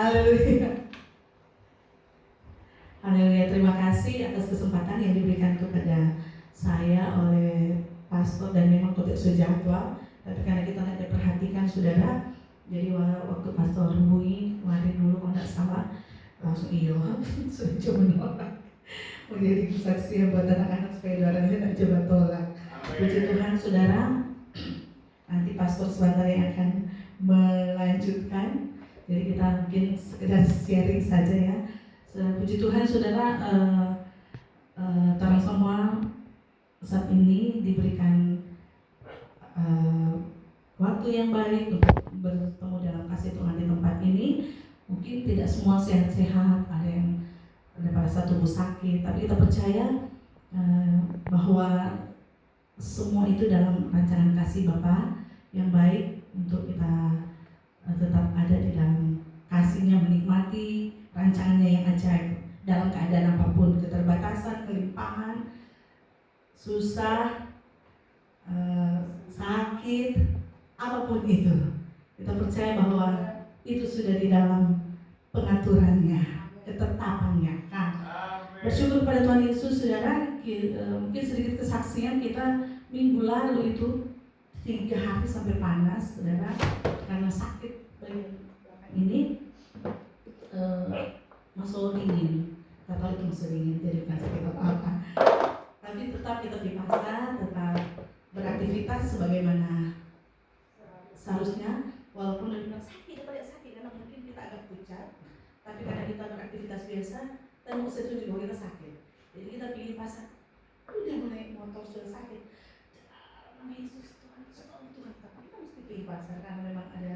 Haleluya. Haleluya, terima kasih atas kesempatan yang diberikan kepada saya oleh pastor dan memang untuk sejadwal. Tapi karena kita tidak perhatikan saudara, jadi waktu pastor hubungi kemarin dulu kalau tidak salah, langsung iyo sudah coba menolak menjadi kesaksian buat anak-anak supaya doanya tidak coba tolak. Puji Tuhan saudara, nanti pastor sebentar yang akan melanjutkan. Jadi kita mungkin sekedar sharing saja ya. Puji Tuhan saudara, terang semua saat ini diberikan waktu yang baik untuk bertemu dalam kasih Tuhan di tempat ini. Mungkin tidak semua sehat-sehat, ada yang pada tubuh sakit, tapi kita percaya bahwa semua itu dalam rancangan kasih Bapa yang baik untuk kita tetap ada di dalam kasih-Nya, menikmati rancangannya yang ajaib dalam keadaan apapun, keterbatasan, kelimpahan, susah, sakit, apapun itu. Kita percaya bahwa itu sudah di dalam pengaturannya, ketetapannya. Nah, bersyukur pada Tuhan Yesus, saudara. Mungkin sedikit kesaksian kita minggu lalu itu 3 hari sampai panas, saudara, karena sakit bagian belakang ini masuk dingin. Gak tahu itu masuk dingin, jadi bukan sakit apa-apa. Tapi tetap kita di pasar, tetap beraktivitas sebagaimana seharusnya. Walaupun lebih sakit daripada sakit, karena mungkin kita agak pucat, tapi karena kita beraktivitas biasa, dan mau setuju bahwa kita sakit. Jadi kita pilih pasar, udah naik motor sudah sakit. Nama Yesus Tuhan, Tuhan. Tapi kita mesti pilih pasar karena memang ada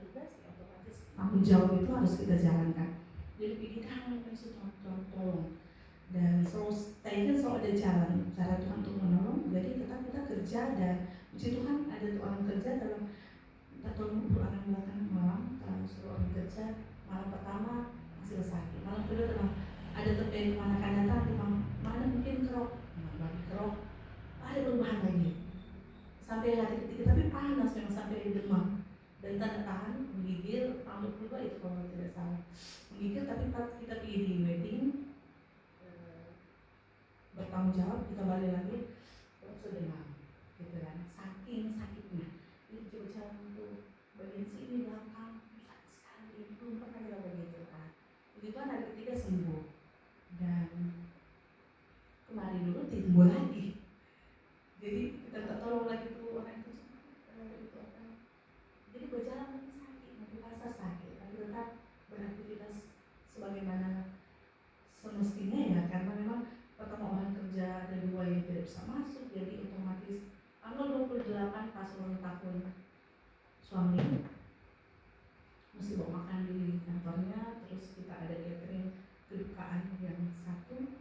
tugas ya, otomatis tanggung jawab itu harus kita jalankan. Jadi pilih nama Yesus Tuhan, tolong. Dan selalu ada cara Tuhan untuk menolong. Jadi tetap kita kerja, dan puji Tuhan ada orang kerja dalam kita tolong orang belakang malam. Kalau suruh orang kerja malam pertama masih sakit, malam kedua memang ada terjadi mana kan datang, mana mungkin kerok, bagi kerok, ada perubahan lagi sampai hari ketiga, tapi panas memang sampai demam dan tanda tahan menggigil. Tahun kedua itu kalau tidak salah menggigil, tapi kita pergi di wedding, bertanggung jawab, kita balik lagi terus demam gitu kan, saking sakitnya. Ini coba jalan untuk bagian sini belakang sakit sekali, belum pernah kita begitu kan. Begitu hari ketiga sembuh, dan kemarin dulu timbul lagi. Jadi kita tak tolong lagi tuh orang itu apa. Jadi berjalan lagi sakit, nanti rasa sakit, tapi tetap beraktivitas sebagaimana semestinya ya, karena memang pertama orang kerja ada 2 yang tidak bisa masuk, jadi otomatis tanggal 28 pas ulang tahun suami mesti bawa makan di kantornya, terus kita ada catering kedukaan yang satu,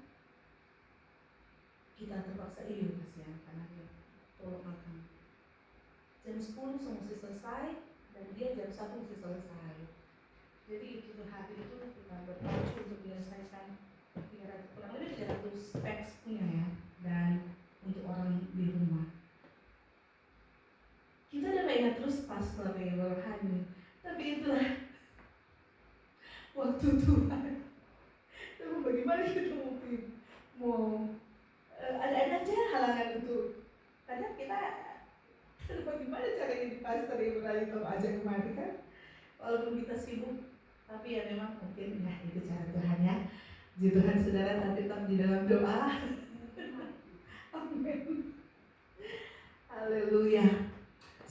kita terpaksa kasihan karena dia tolong makan jam 10 mesti selesai, dan dia jam 1 mesti selesai. Jadi itu hari itu kita berpacu untuk menyelesaikan kurang lebih 300 packs punya ya, dan untuk orang di rumah. Kita udah ingat terus pastor yang rohani, tapi itulah waktu Tuhan. Tapi bagaimana kita mau ada aja halangan itu. Kadang kita bagaimana caranya di pastor yang berani tahu aja kemarin kan, walaupun kita sibuk, tapi ya memang mungkin ya itu cara Tuhan ya. Puji Tuhan saudara, tapi tetap di dalam doa. Amin. Haleluya.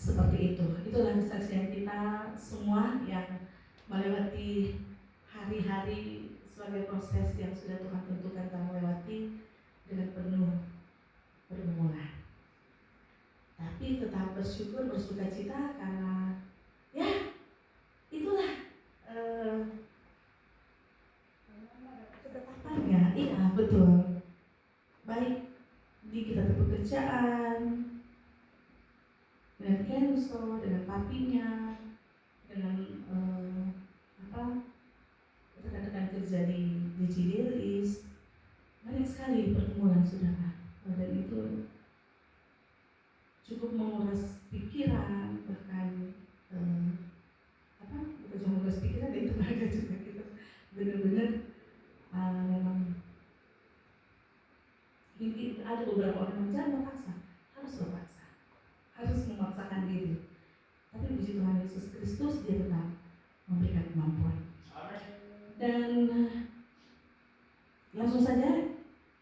Seperti itu. Itulah kesaksian kita semua yang melewati hari-hari sebagai proses yang sudah Tuhan tentukan kita melewati dengan penuh pergumulan. Tapi tetap bersyukur, bersukacita karena ya itulah ketetapannya. Iya betul. Baik di kita pekerjaan, dengan Kenzo, dengan papinya, dengan rekan-rekan kerja di Cidelis, banyak sekali pertemuan saudara, dan itu cukup menguras pikiran, bahkan bukan cuma menguras benar-benar memang ada beberapa orang yang jangan berpaksa, harus memaksakan diri. Tapi puji Tuhan Yesus Kristus, dia tetap memberikan kemampuan. Dan langsung saja,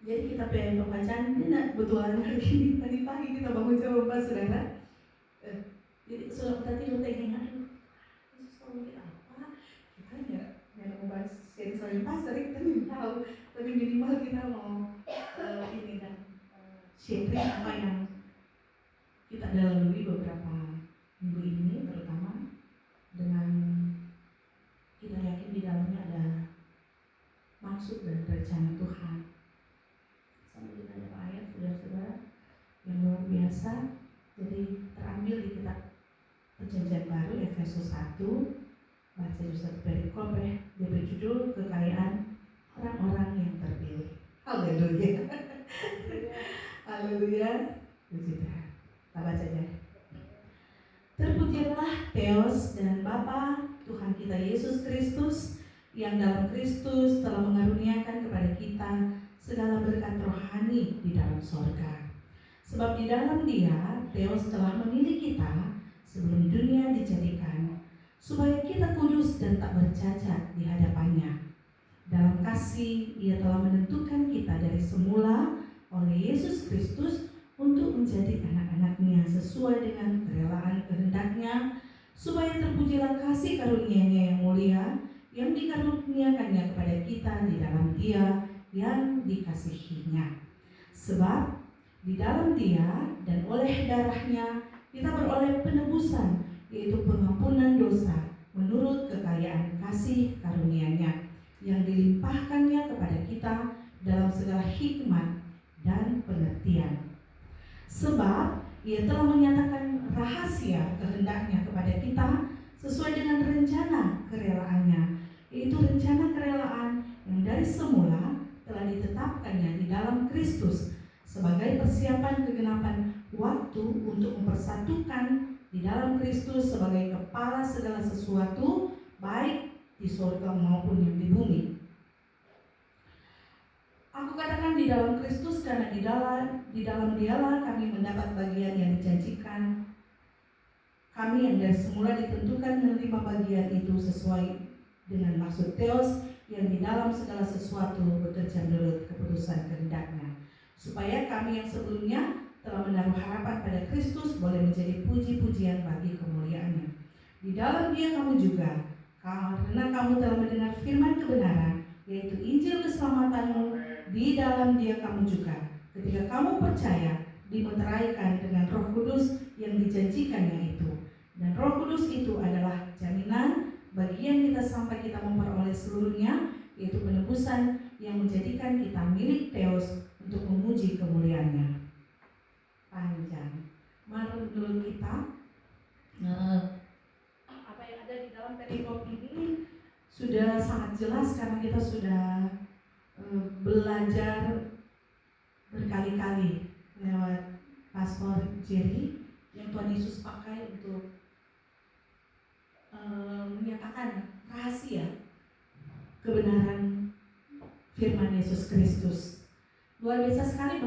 jadi kita pengen pembacaan ini kebetulan hari ini tadi pagi kita bangun jam 4 saudara. Jadi sudah kita tidur tengah, aduh Yesus tolong kita apa? Kita nggak mau bahas sharing soal pastor, kita belum tahu. Tapi minimal kita mau ini dan sharing apa yang kita lalui beberapa minggu ini, terutama dengan kita yakin di dalamnya ada maksud dan rencana Tuhan. Sambil kita ada ayat saudara-saudara yang luar biasa. Jadi terambil di kitab Perjanjian Baru Efesus 1, baca di satu perikop dia berjudul kekayaan orang-orang yang terpilih. Haleluya. Haleluya. Puji Tuhan. Kita baca aja. Terpujilah Theos dan Bapa Tuhan kita Yesus Kristus, yang dalam Kristus telah mengaruniakan kepada kita segala berkat rohani di dalam sorga. Sebab di dalam Dia, Theos telah memilih kita sebelum dunia dijadikan, supaya kita kudus dan tak bercacat di hadapannya. Dalam kasih, Ia telah menentukan kita dari semula oleh Yesus Kristus untuk menjadi anak-anak-Nya sesuai dengan kerelaan kehendak-Nya, supaya terpujilah kasih karunia-Nya yang mulia, yang dikaruniakannya kepada kita di dalam Dia yang dikasihi-Nya. Sebab di dalam Dia dan oleh darah-Nya kita beroleh penebusan, yaitu pengampunan dosa menurut kekayaan kasih karunia-Nya yang dilimpahkannya kepada kita dalam segala hikmat dan pengertian. Sebab Ia telah menyatakan rahasia kehendak-Nya kepada kita sesuai dengan rencana kerelaannya, yaitu rencana kerelaan yang dari semula telah ditetapkannya di dalam Kristus sebagai persiapan kegenapan waktu untuk mempersatukan di dalam Kristus sebagai kepala segala sesuatu, baik di surga maupun yang di bumi. Aku katakan di dalam Kristus karena di dalam Dialah kami mendapat bagian yang dijanjikan. Kami yang dari semula ditentukan menerima bagian itu sesuai dengan maksud Theos yang di dalam segala sesuatu bekerja menurut keputusan kehendak-Nya, supaya kami yang sebelumnya telah menaruh harapan pada Kristus boleh menjadi puji-pujian bagi kemuliaan-Nya. Di dalam Dia kamu juga, karena kamu telah mendengar firman kebenaran, yaitu Injil keselamatanmu, di dalam Dia kamu juga, ketika kamu percaya, dimeteraikan dengan Roh Kudus yang dijanjikannya itu. Dan Roh Kudus itu adalah jaminan bagian kita sampai kita memperoleh seluruhnya, yaitu penebusan yang menjadikan kita milik Theos untuk memuji kemuliaan-Nya. Panjang. Menurut kita, apa yang ada di dalam perikop ini sudah sangat jelas karena kita sudah belajar berkali-kali lewat Pastor Jerry yang Tuhan Yesus pakai untuk menyatakan rahasia kebenaran firman Yesus Kristus. Luar biasa sekali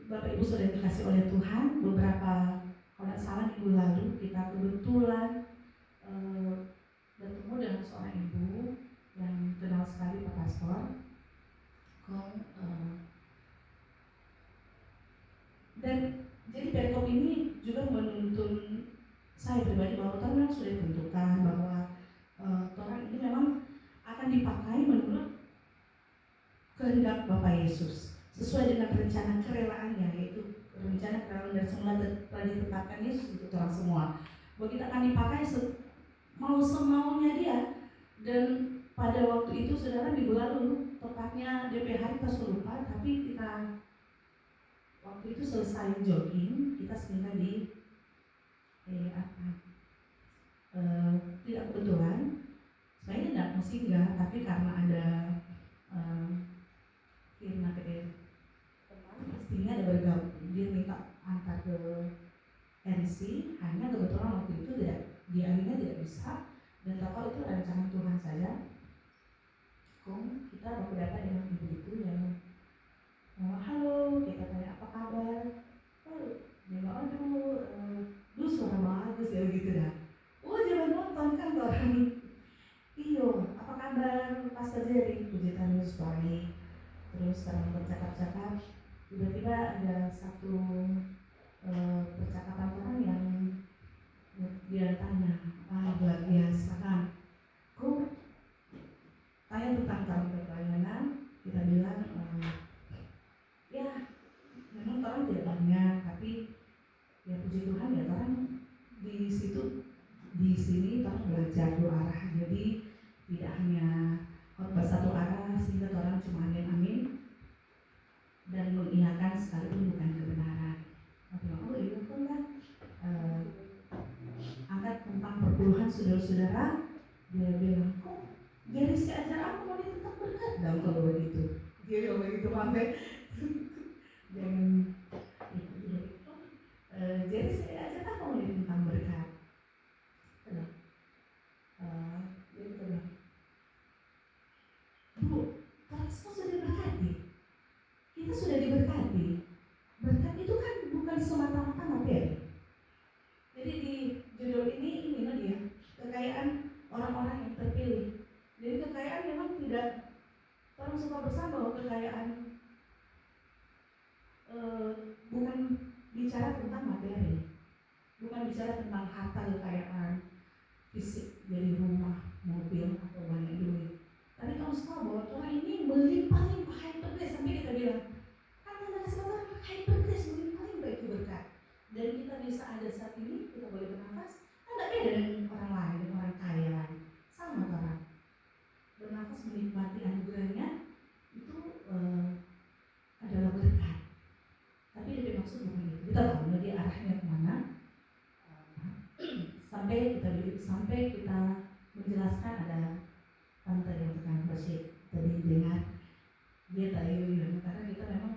Bapak Ibu sudah dikasih oleh Tuhan. Beberapa kalau tidak salah minggu lalu kita kebetulan bertemu dengan seorang ibu yang kenal sekali Pak Pastor. Dan jadi perikop ini juga menuntun saya pribadi bahwa Tuhan memang sudah ditentukan bahwa Tuhan ini memang akan dipakai menurut kehendak Bapak Yesus sesuai dengan rencana kerelaannya, yaitu rencana kerelaan dari semula telah ditetapkan Yesus untuk orang semua. Bahwa kita akan dipakai mau semaunya Dia. Dan pada waktu itu saudara minggu lalu, tepatnya DP hari kita lupa, tapi kita waktu itu selesai jogging, kita singgah di tidak kebetulan, sebenarnya tidak mau singgah, tapi karena ada firman dari teman, istrinya ada bergabung, dia minta antar ke NC, hanya kebetulan waktu itu dia akhirnya tidak bisa, dan tahu itu rencana Tuhan saja. Kong kita baku dapat dengan ibu itu yang halo, kita tanya apa kabar, oh dia bilang aduh lu suara bagus ya gitu dah. Oh jangan nonton kan orang. Iyo apa kabar Pastor Jerry, puji Tuhan Yesus baik. Terus sekarang bercakap-cakap, tiba-tiba ada satu percakapan orang yang dia tanya, luar biasa kan, kok tanya tentang tahun pelayanan, kita bilang ya memang orang tidak banyak, tapi ya puji Tuhan ya orang di situ di sini orang belajar dua arah, jadi tidak hanya khotbah satu arah sehingga orang cuma amin dan mengiyakan sekalipun bukan kebenaran. Oh iya kan angkat tentang perpuluhan saudara-saudara, dia bilang kok jadi si ajar aku mau tetap berkat dong kalau begitu. Dia bilang begitu sampai jangan jadi saya ajar aku mau tentang berkat. Dia bilang, Bu, kalau semua sudah diberkati, kita sudah diberkati. Berkat itu kan bukan semata-mata materi. Jadi di judul ini loh dia, kekayaan orang-orang yang terpilih. Jadi kekayaan memang tidak, orang suka bersama bahwa kekayaan bukan bicara tentang materi, bukan bicara tentang harta kekayaan fisik dari rumah, mobil atau banyak duit. Tapi kamu tahu bahwa Tuhan ini melimpah-limpah hypergrace, sampai kita bilang kan ada kesempatan hypergrace melimpah-limpah itu berkat. Dan kita bisa ada saat ini, kita boleh bernafas, kan tidak beda dengan orang lain, dengan orang kaya lain. Sama orang bernafas menikmati anugerahnya itu adalah berkat. Tapi lebih maksud bukan itu. Kita tahu dia arahnya kemana. Sampai kita menjelaskan ada tante yang tekan bersih tadi dengar dia tahu ya, karena kita memang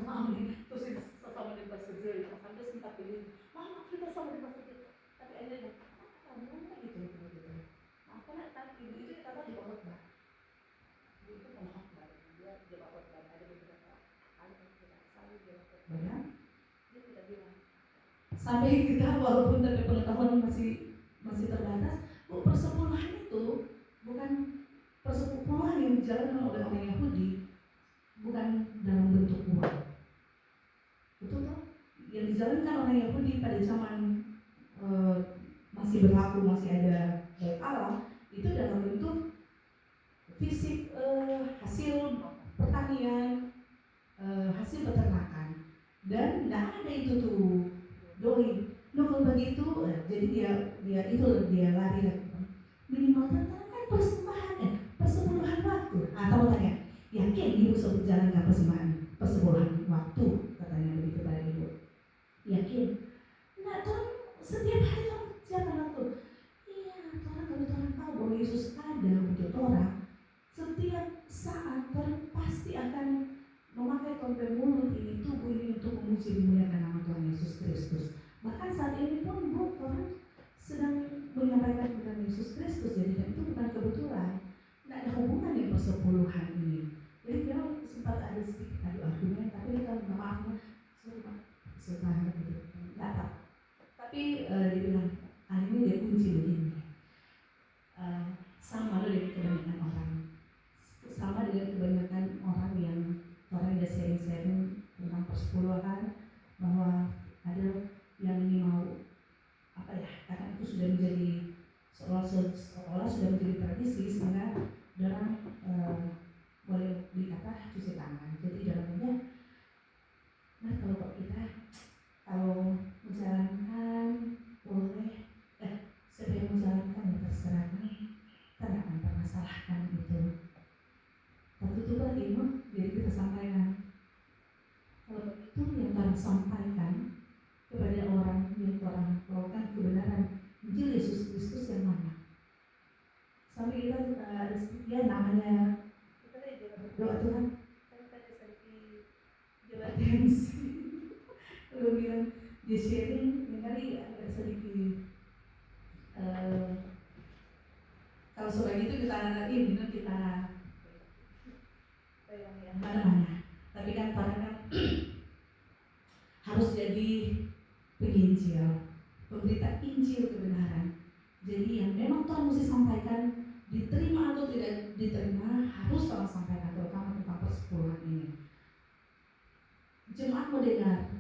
maaf nih terus sama di pastor Jerry sampai sempat pilih maaf kita sama di pastor Jerry, tapi ada yang kamu gitu maaf karena tadi itu kita tahu di bawah bah itu pengkhotbah dia di bawah bah ada beberapa hal yang kita selalu dia khotbah dia tidak bilang sampai kita walaupun dari pengetahuan masih terbatas, persepuluhan itu bukan persepuluhan yang dijalankan oleh orang Yahudi, bukan dalam bentuk uang. Betul tak? Yang dijalankan orang Yahudi pada zaman masih berlaku, masih ada Allah, itu dalam bentuk fisik, hasil pertanian, hasil peternakan, dan tidak ada itu tuh doi. Nah kalau begitu, jadi dia lari lagi. Minimal kan persepuluhan waktu. Atau tanya, yakin ibu menjalankan persepuluhan waktu? Katanya begitu pada ibu. Yakin? Nah, Tuhan setiap hari Tuhan jalan waktu. Iya, Tuhan kalau Tuhan tahu bahwa Yesus ada untuk orang, setiap saat Tuhan pasti akan memakai konten mulut ini, tubuh ini untuk memuji memuliakan nama Tuhan Yesus Kristus. Bahkan saat ini pun Tuhan sedang menyampaikan tentang Yesus Kristus, jadi itu bukan kebetulan, tidak ada hubungan dengan persepuluhan ini. Jadi memang sempat ada sedikit argumen, tapi kita maaf setelah gitu, nggak tahu. Tapi dia bilang, ini dia kunci begini, sama dengan kebanyakan orang, sama dengan kebanyakan orang yang dia sharing tentang persepuluhan, bahwa ada yang ini mau apa ya, karena itu sudah menjadi seolah sudah menjadi tradisi sehingga orang boleh dikata cuci tangan. Jadi dalamnya, nah kalau kita menjalankan boleh, siapa yang menjalankan ya terserah nih, kita nggak akan permasalahkan itu. Tertutup lagi jadi kita sampaikan. Kalau itu yang Tuhan sampaikan kepada orang yang Tuhan melakukan kebenaran Injil Yesus Kristus yang mana? Sampai kita ya namanya kita berdoa Tuhan, kan kita sedikit jelatensi. Kalau bilang dia sharing, kali agak sedikit Kalau sudah gitu kita ini kita yang mana-mana. Tapi kan para kan harus jadi penginjil, pemberita Injil kebenaran. Jadi yang memang Tuhan mesti sampaikan, diterima atau tidak diterima, harus Tuhan sampaikan, terutama tentang persepuluhan ini. Jemaat mau dengar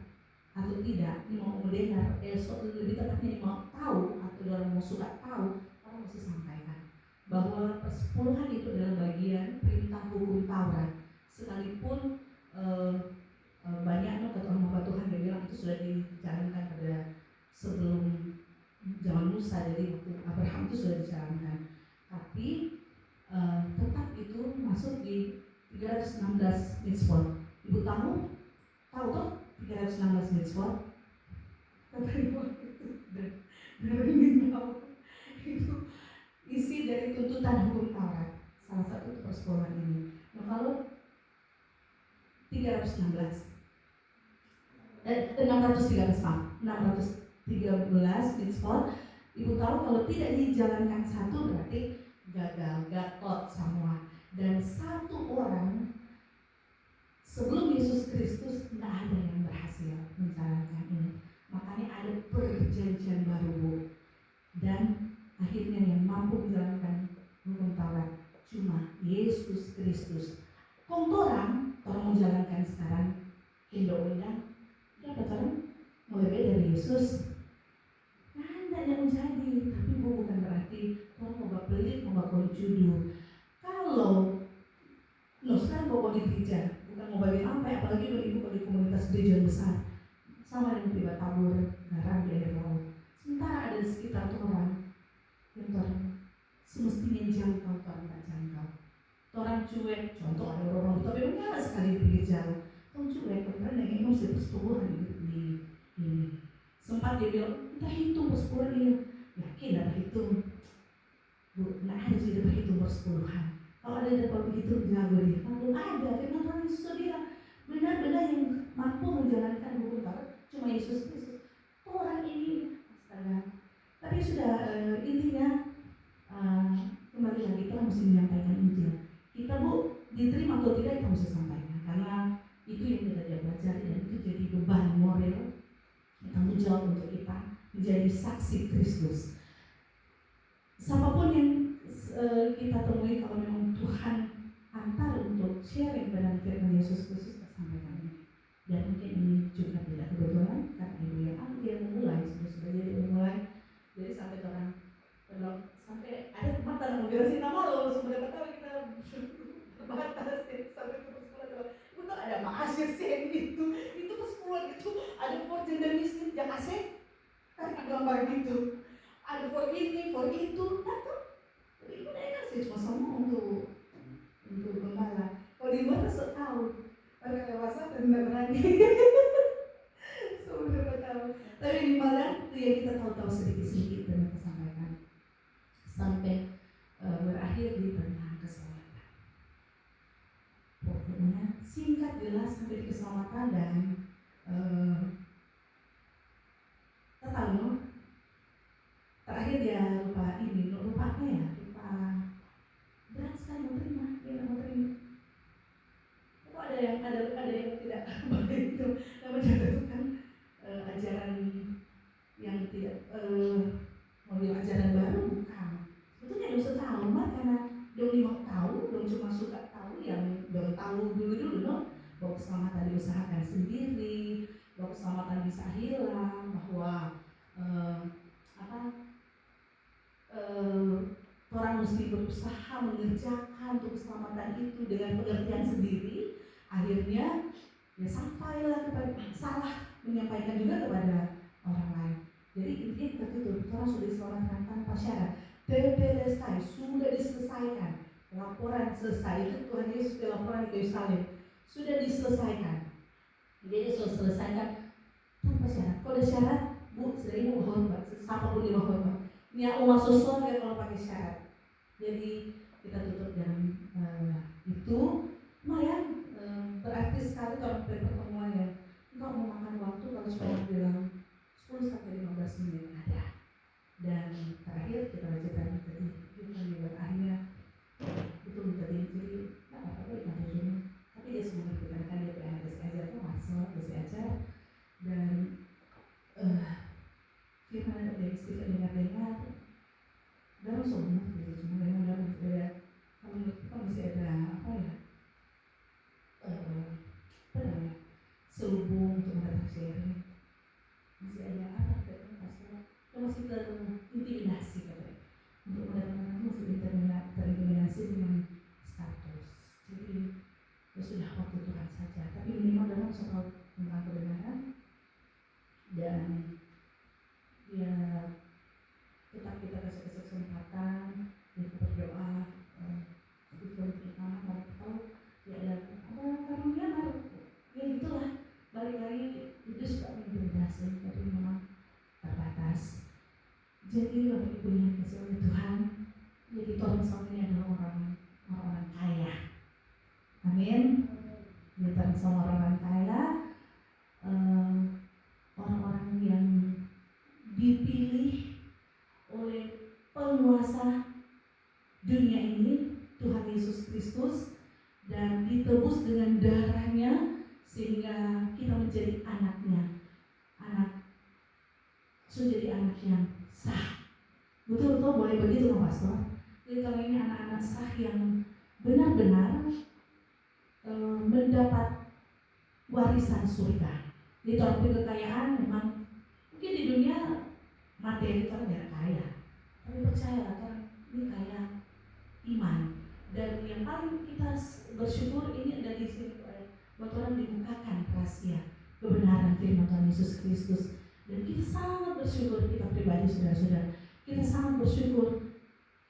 atau tidak, ini mau mendengar, lebih tepatnya mau tahu atau dalam mau suka tahu, Tuhan mesti sampaikan bahwa persepuluhan itu adalah bagian perintah hukum Taurat. Sekalipun banyak ketua Tuhan yang bilang itu sudah dijalankan pada sebelum zaman Musa, jadi waktu Abraham itu sudah dijalankan, tapi tetap itu masuk di 316 mitzvot. Ibu tahu tuh 316 mitzvot? Kata ibu ingin tahu itu isi dari tuntutan hukum Taurat, salah satu persepuluhan ini. Nah kalau 613 mitzvot, ibu tahu kalau tidak dijalankan satu berarti gagal, gatot semua. Dan satu orang sebelum Yesus Kristus tidak ada yang berhasil menjalankan ini. Makanya ada perjanjian baru, Bu. Dan akhirnya yang mampu menjalankan hukum Taurat cuma Yesus Kristus. Orang menjalankan sekarang undang-undang, ya betul, mau lebih dari Yesus. Nah, yang menjadi, tapi bukan berarti orang mau pelit, mau judul. Kalau sekarang mau di gereja, bukan mau bagi apa, apalagi kalau ibu di komunitas gereja besar, sama dengan tiba tabur garam di air laut. Sementara ada sekitar orang yang orang semestinya jangkau, orang tak jangkau. Orang cuek, contoh ada orang tapi benar sekali di gereja. Orang cuek, karena yang emosi persepuluhan di ini. Sempat dia bilang, kita hitung persepuluhan ini. Yakin ada hitung? Bu, nggak ada jadi berhitung persepuluhan. Kalau ada dapat begitu jago dia. Kalau ada, firman Tuhan Yesus bilang, benar-benar yang mampu menjalankan hukum Taurat cuma Yesus Kristus. Orang ini, astaga. Tapi sudah intinya kembali lagi kita mesti menyampaikan Injil. Kita Bu, diterima atau tidak kita mesti sampaikan, karena itu yang kita belajar dan itu jadi beban moral tanggung jawab untuk kita menjadi saksi Kristus. Siapapun yang kita temui, kalau memang Tuhan antar untuk sharing dengan firman Yesus Kristus, kita sampaikan ini. Dan mungkin ini juga tidak kebetulan karena ibu yang dia memulai sudah jadi memulai, jadi sampai orang sampai ada mata yang menjelasin nama lo sebenarnya tahu kita terbatas sampai ke persepuluhan. Untuk ada makasih sen itu persepuluhan itu ada for gender miskin yang kasih kan gambar gitu, ada for ini for itu, tapi itu mereka kasih cuma sama untuk gembala. Kalau di luar saya tahu orang dewasa dan tidak berani sudah tahu, tapi di mana itu yang kita tahu sedikit-sedikit dan kita sampaikan sampai berakhir di tentang keselamatan. Pokoknya singkat jelas sampai di keselamatan dan tahu terakhir dia lupa ini, lupa berat sekali menerima, dia mau terima. Kok ada yang tidak begitu, nama jatuhkan ajaran yang tidak mau ajaran baru bukan. Sebetulnya dia usah tahu mah karena dia mau tahu, dia cuma suka tahu yang dia tahu dulu bahwa keselamatan diusahakan sendiri, bahwa keselamatan bisa hilang, bahwa orang mesti berusaha mengerjakan untuk keselamatan itu dengan pengertian sendiri. Akhirnya ya sampailah kepada salah menyampaikan juga kepada orang lain. Jadi intinya kita tutup, orang sudah diselamatkan tanpa syarat. Tetelestai, sudah diselesaikan. Laporan selesai, itu Tuhan Yesus di laporan di kayu salib sudah diselesaikan. Jadi sudah selesaikan tanpa syarat. Kalau ada syarat, Bu, sudah ibu hormat, siapapun di bawah hormat. Niat mau masuk surga kalau pakai syarat. Jadi kita tutup dengan itu. Lumayan berarti sekali kalau pertemuan yang enggak mau makan waktu kalau cuma bilang 10 sampai 15 menit ada. Dan terakhir kita lanjutkan tadi kita berakhir suka dengar dalam semua gitu, cuma memang dalam masih ada, kalau menurut kita masih ada apa ya, selubung untuk mendapat sharing, masih ada apa katanya pastor, kita masih terintimidasi katanya, untuk mendapat masih terintimidasi dengan status. Jadi ya sudah, waktu Tuhan saja, tapi minimal dalam soal tentang kebenaran, dan ya tetap kita kasih kesempatan, kita berdoa, tujuan pertama mau tahu ya ada apa karunia baru, ya gitulah, balik lagi itu suka mengintimidasi, tapi memang terbatas. Jadi Bapak Ibu yang dikasihi oleh Tuhan, jadi orang ini adalah orang kaya. Amin. Kita sama orang kaya, orang-orang yang dipilih oleh penguasa dunia ini, Tuhan Yesus Kristus, dan ditebus dengan darahnya sehingga kita menjadi anaknya, jadi anak yang sah. Betul-betul boleh begitu Pak Pastor. Jadi kalau ini anak-anak sah yang benar-benar mendapat warisan surga. Di topik kekayaan memang mungkin di dunia materi kan tidak kaya, tapi percayalah kan ini kaya iman. Dan yang paling kita bersyukur ini ada di sini, buat orang dibukakan rahasia kebenaran firman Tuhan Yesus Kristus. Dan kita sangat bersyukur, kita pribadi saudara-saudara, kita sangat bersyukur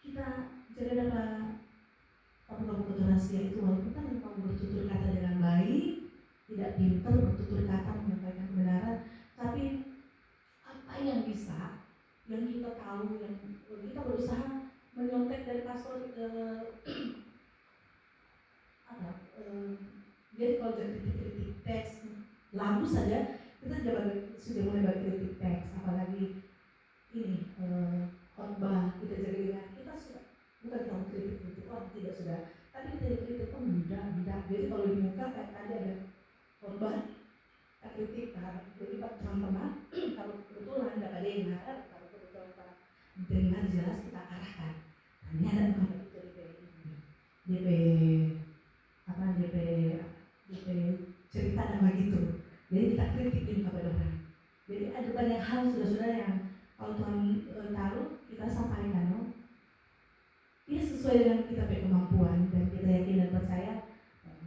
kita jadi dapat kamu rahasia itu, walaupun kan kamu bertutur kata dengan baik, tidak pintar bertutur kata menyampaikan kebenaran, tapi apa yang bisa, yang kita tahu, yang kita berusaha menyontek dari pastor jadi kalau jadi kritik teks lagu saja, kita sudah mulai berkritik teks, apalagi ini khotbah, kita jadi dengan kita sudah bukan kamu kritik orang tidak sudah, tapi kita kritik enggak. Jadi kalau di muka kayak tadi ada khotbah, kita kritik, jadi Pak teman-teman kalau kebetulan nggak ada yang dengar, kalau kebetulan Pak dengar jelas kita arahkan. Ini ada bukan itu DP cerita nama gitu. Jadi kita kritikin kepada orang. Jadi ada banyak hal sudah yang kalau Tuhan taruh kita sampaikan, no? Ya sesuai dengan kita punya kemampuan, dan kita yakin dan percaya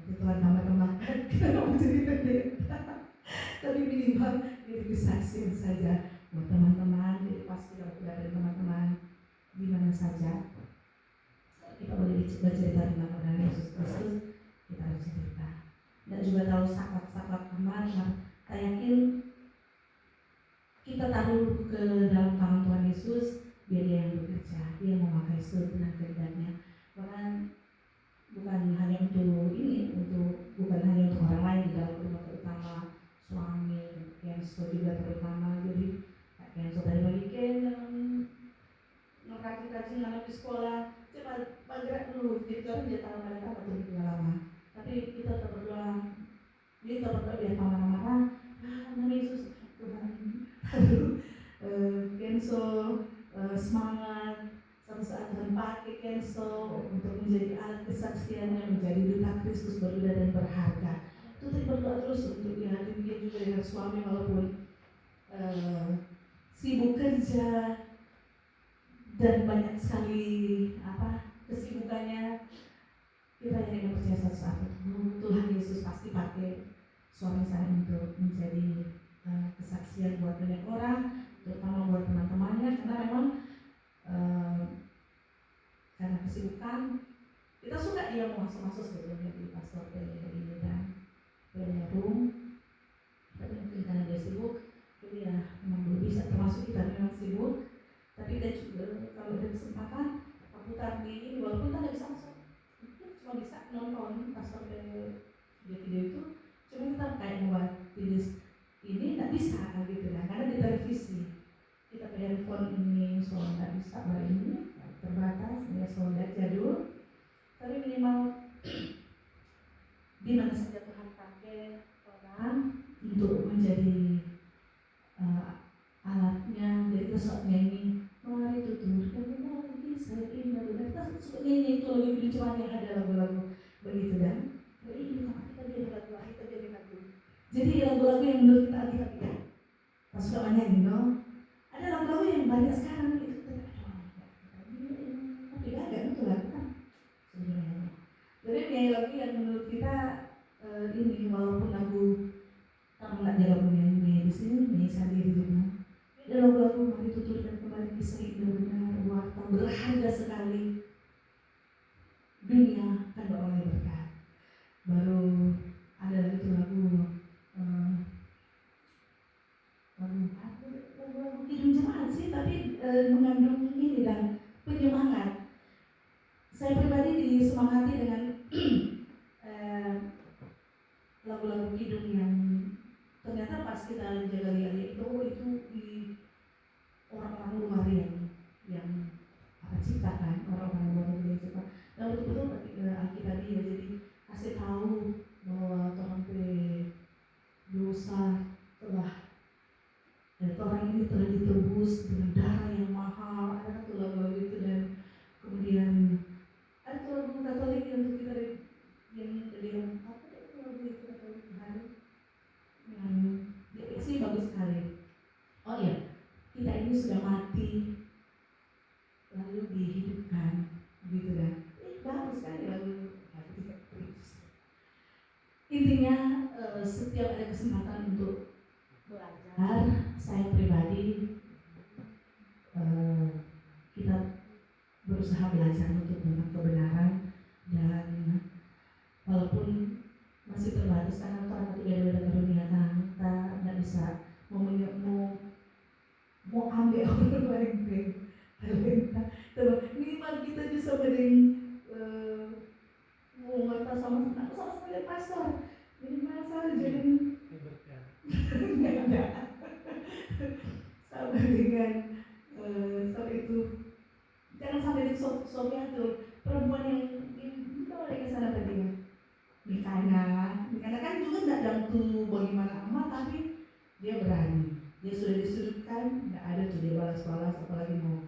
Tuhan tambah-tambahkan kita mau jadi pendeta. Tapi minimal jadi kesaksian saja buat teman-teman. Jadi pas kita udah ada teman-teman di mana saja, kita boleh bercerita tentang orang Yesus Kristus, kita harus cerita. Dan juga tahu sahabat-sahabat aman, saya yakin kita taruh ke dalam tangan Tuhan Yesus, biar Dia yang bekerja, Dia yang memakai seluruh tenaga kehendaknya. Bahkan bukan hanya untuk ini, bukan hanya untuk orang lain di dalam rumah, terutama suami, Kenso juga terutama. Jadi Kenso tadi balikin rajin-rajin anak di sekolah, coba bergerak dulu, jadi orang dia tahu mereka betul pengalaman. Tapi kita tetap berdoa, biar marah-marah, nama Yesus Tuhan. Kenso semangat, suatu saat Tuhan pakai Kenso untuk menjadi alat kesaksiannya, menjadi duta Kristus berguna dan berharga. Itu berdoa terus untuk dia juga dengan suami, walaupun sibuk kerja dan banyak sekali kesibukannya, kita yang percaya suatu saat Tuhan Yesus pasti pakai suami saya untuk menjadi kesaksian buat banyak orang, terutama buat teman-temannya, karena memang karena kesibukan kita suka dia mau masuk sebetulnya di pastor ini dan room, tapi mungkin karena dia sibuk, jadi ya memang belum bisa, termasuk kita memang sibuk. Tapi kita juga kalau ada kesempatan putar di ini, walaupun kita nggak bisa masuk, cuma bisa nonton pastor video itu, cuma kita kayak membuat video ini nggak bisa gitu lah, karena di televisi kita pakai handphone ini, soalnya nggak bisa bahwa ini terbatas, ya soalnya jadul. Tapi minimal di mana saja Tuhan pakai orang untuk menjadi alatnya, jadi sesuatu ini suka nyanyi itu lagu lucuan yang ada lagu-lagu begitu dan ini kita jadi lagu. Jadi lagu-lagu yang menurut kita alkitab pas suka nyanyi, ada lagu-lagu yang banyak sekarang itu tapi agak itu lagu kan sebenarnya. Jadi nyanyi lagu yang menurut kita ini walaupun lagu kamu nggak jaga nyanyi di sini nyanyi sendiri juga. Ini lagu-lagu mari tuturkan kembali kisah yang benar, warta berharga sekali. Dunia kan beroleh berkat. Baru ada lagi tuh lagu Kidung Jemaat sih, tapi mengandung ini dan penyemangat. Saya pribadi disemangati dengan lagu-lagu kidung yang ternyata pas kita jaga lihat itu di orang-orang luar yang ciptakan, orang-orang luar yang cipta. Dan betul-betul Alkitab dia jadi kasih tahu bahwa orang dosa telah orang ini telah ditebus dengan darah yang mahal. Ada satu lagu itu dan kemudian ada lagu Katolik yang untuk kita yang apa itu lagu itu Katolik hari yang sih bagus sekali. Oh iya, kita ini sudah mati lalu dihidupkan gitu kan. Bagus sekali lagu. Intinya setiap ada kesempatan untuk belajar, saya pribadi kita berusaha belajar untuk tentang kebenaran dan walaupun masih terbatas karena Tuhan itu beda-beda karunia kita nggak bisa mau ambil orang lain talenta. Minimal kita bisa berdeng mau ngerti sama dengan pastor minimal saja jadi sama dengan soal itu jangan sampai di Soviet perempuan yang kita boleh ke sana tadi ya Mikana kan juga tidak dampu bagaimana amat tapi dia berani, dia sudah disudutkan nggak ada tuh dia balas apalagi mau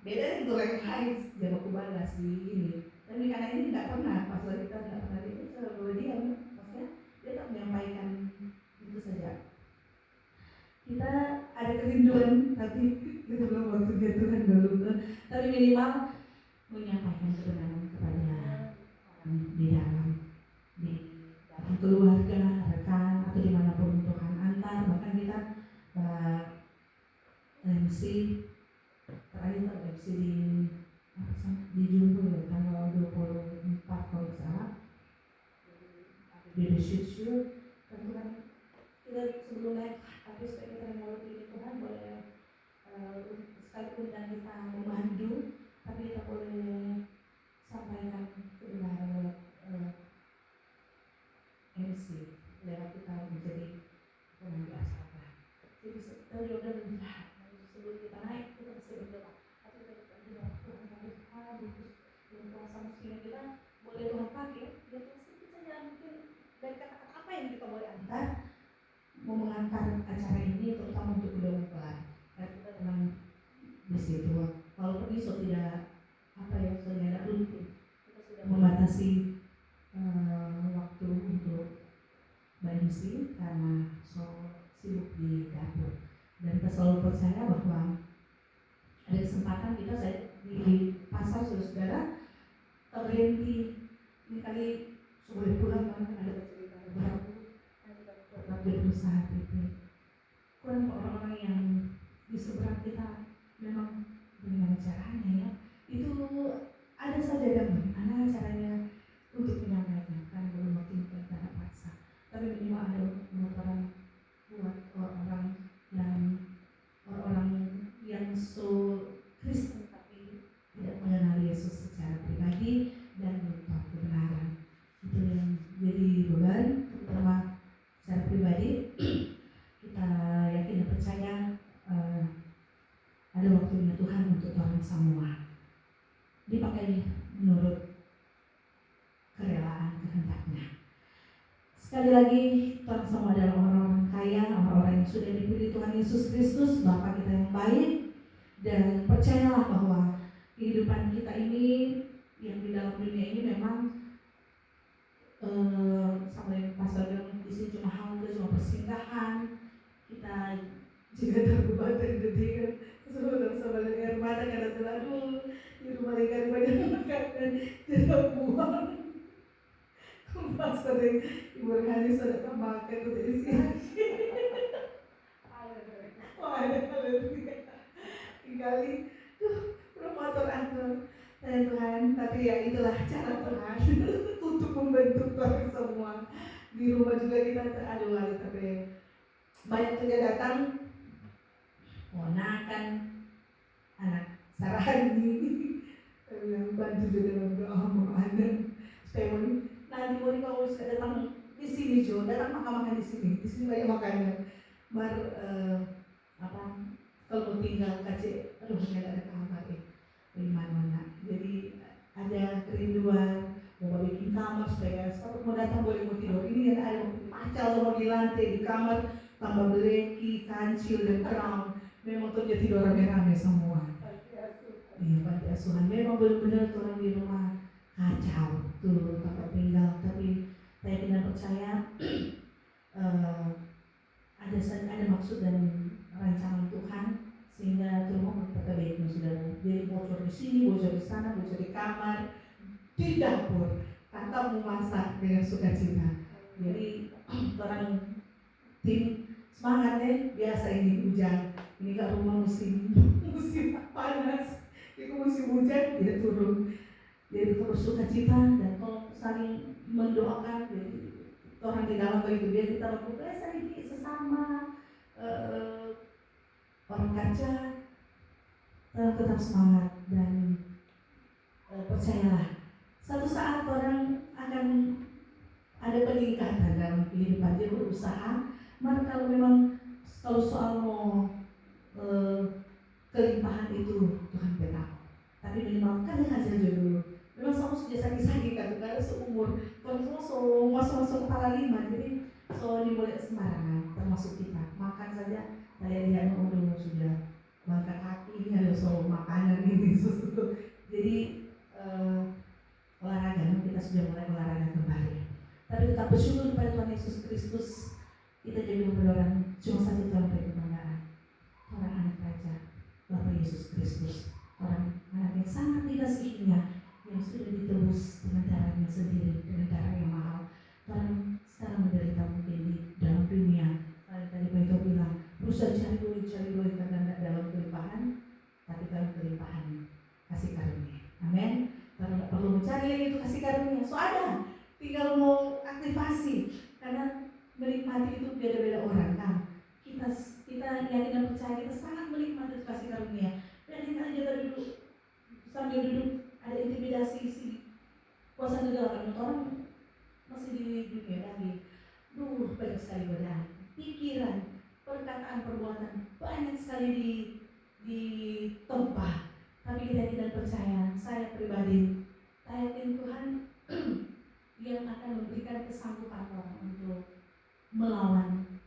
beda dengan Tulen Heights dia mau balas di ini tapi Mikana ini nggak pernah pas kita nggak pernah dia selalu diam maksudnya dia tak menyampaikan itu saja. Kita ada kerinduan tapi itu belum waktunya Tuhan belum tapi minimal menyampaikan kebenaran kepada orang di dalam keluarga, rekan atau dimanapun Tuhan antar bahkan kita MC terakhir MC di Jumbo ya tanggal 24 kalau nggak salah di The Shoot tentu kan kita sebelum naik habis kita mau ini Tuhan boleh sekalipun dan kita memandu tapi kita boleh sampaikan kebenaran MC lewat kita menjadi pengambil acara. Jadi udah sebelum kita naik kita bisa berdoa tapi kita berdoa Tuhan harus belum puasa mestinya kita boleh Tuhan pakai dan sedikit saja mungkin dari kata-kata apa yang kita boleh antar mau mengantar acara ini terutama untuk kedua mempelai dan kita memang di situ walaupun iso tidak sudah ada rutin kita sudah membatasi waktu untuk MC karena sibuk di dapur dan kita selalu percaya bahwa ada kesempatan kita di pasar saudara terhenti ini kali boleh pulang karena ada cerita berapa tetap berusaha itu kurang orang-orang yang di seberang kita memang bagaimana caranya ya itu ada saja dan bagaimana caranya untuk menyampaikan kan belum waktu kita paksa tapi minimal ada pengetahuan buat orang-orang yang Kristen tapi tidak mengenal Yesus secara pribadi dan lupa kebenaran itu yang jadi beban terutama secara pribadi kita yakin dan percaya ada waktunya Tuhan untuk orang semua dipakai menurut kerelaan kehendaknya. Sekali lagi Tuhan semua adalah orang-orang kaya, orang-orang yang sudah dipilih Tuhan Yesus Kristus, Bapa kita yang baik dan percayalah bahwa kehidupan kita ini yang di dalam dunia ini memang sampai pasal di sini cuma hampir cuma persinggahan. Kita jika terbuat dan gede saudara-saudara air mata karena terlalu di rumah lagi banyak makanan tidak buang. Pastor Ibu Rehani sudah tambahkan untuk isi. Wah, tinggali promotor Tuhan, tapi ya itulah cara Tuhan untuk membentuk orang semua. Di rumah juga kita aduh tapi banyak juga datang ponakan anak Sarani yang bantu juga dalam doa anak supaya nanti kalau sudah datang di sini Jo, datang makan di sini banyak makanan. Kalau mau tinggal kasih, aduh nggak ada kamar di mana. Jadi ada kerinduan mau bikin kamar supaya satu mau datang boleh mau tidur. Ini ada pacal semua di lantai di kamar, tambah beleki, kancil dan crown. Memang tuh jadi tidur rame-rame semua. Iya, panti asuhan. Memang benar-benar orang di rumah kacau tuh tempat tinggal. Tapi saya tidak percaya ada maksud dan rancangan Tuhan sehingga Tuhan memperbaiki saudara. Jadi bocor di sini, bocor di sana, bocor di kamar, di dapur. Kakak mau masak dengan sukacita. Jadi orang tim semangat deh. Biasa ini hujan. Ini kan rumah musim panas. Itu musim hujan dia turun. Jadi terus sukacita dan tolong saling mendoakan. Jadi orang di dalam begitu dia kita lakukan saling sesama orang kerja tetap semangat dan percayalah satu saat orang akan ada peningkatan dalam kehidupan dia berusaha. Maka kalau soal mau kelimpahan itu Tuhan tahu, tapi minimal kan hasil dulu. Memang sama sudah sakit-sakit kan, karena seumur kalau semua masuk kepala 5, jadi ini boleh sembarangan termasuk kita makan saja. Saya lihat dulu sudah bangkat kaki ini ada soal makanan ini susu. Jadi olahraga kita sudah mulai olahraga kembali. Tapi tetap bersyukur kepada Tuhan Yesus Kristus. Kita jadi berdoa cuma satu Tuhan kebanggaan. Orang anak raja Bapak Yesus Kristus, orang anak yang sangat dikasihinya, yang sudah ditebus dengan darahnya sendiri, dengan darah yang mahal. Orang sekarang menderita mungkin di dalam dunia. Tadi Pak Ito bilang, berusaha cari duit karena tidak dalam kelimpahan, tapi dalam kelimpahan kasih karunia. Amin. Karena tidak perlu mencari lagi itu kasih karunia. So ada, tinggal mau aktivasi. Karena menikmati itu beda-beda orang kan. Kita yang tidak percaya kita sangat menikmati itu kasih karunia. Dan kita aja duduk sambil duduk ada intimidasi isi puasa negara orang masih di dunia lagi. Banyak sekali godaan, pikiran, perkataan, perbuatan banyak sekali ditempah. Tapi kita tidak percaya. Saya pribadi, saya yakin Tuhan yang akan memberikan kesanggupan orang untuk melawan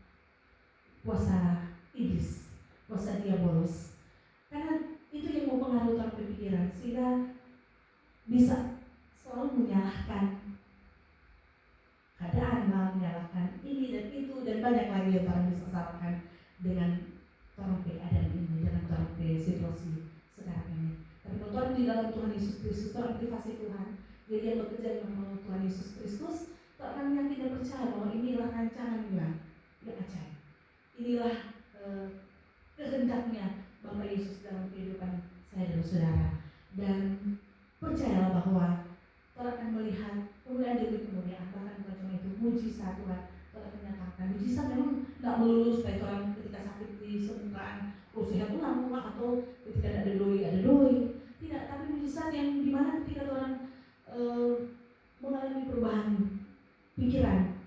kuasa iblis, kuasa diabolos. Karena itu yang mempengaruhi orang berpikiran sehingga bisa selalu menyalahkan keadaan, menyalahkan ini dan itu dan banyak lagi yang orang bisa salahkan dengan orang keadaan ini, dengan orang situasi sekarang ini. Tapi kalau orang di dalam Tuhan Yesus Kristus, orang aktivasi Tuhan, jadi yang bekerja dengan Tuhan Yesus Kristus, orang yang tidak percaya bahwa inilah rancangannya yang ajaib. Inilah kehendaknya Bapak Yesus dalam kehidupan saya dan saudara. Dan percayalah bahwa Tuhan akan melihat kemuliaan demi kemuliaan, bahkan bukan cuma itu, mujizat Tuhan akan menyatakan. Mujizat memang tidak melulu supaya orang ketika sakit disembuhkan, sehat ulang atau ketika ada doi. Tidak, tapi mujizat yang dimana ketika orang mengalami perubahan pikiran,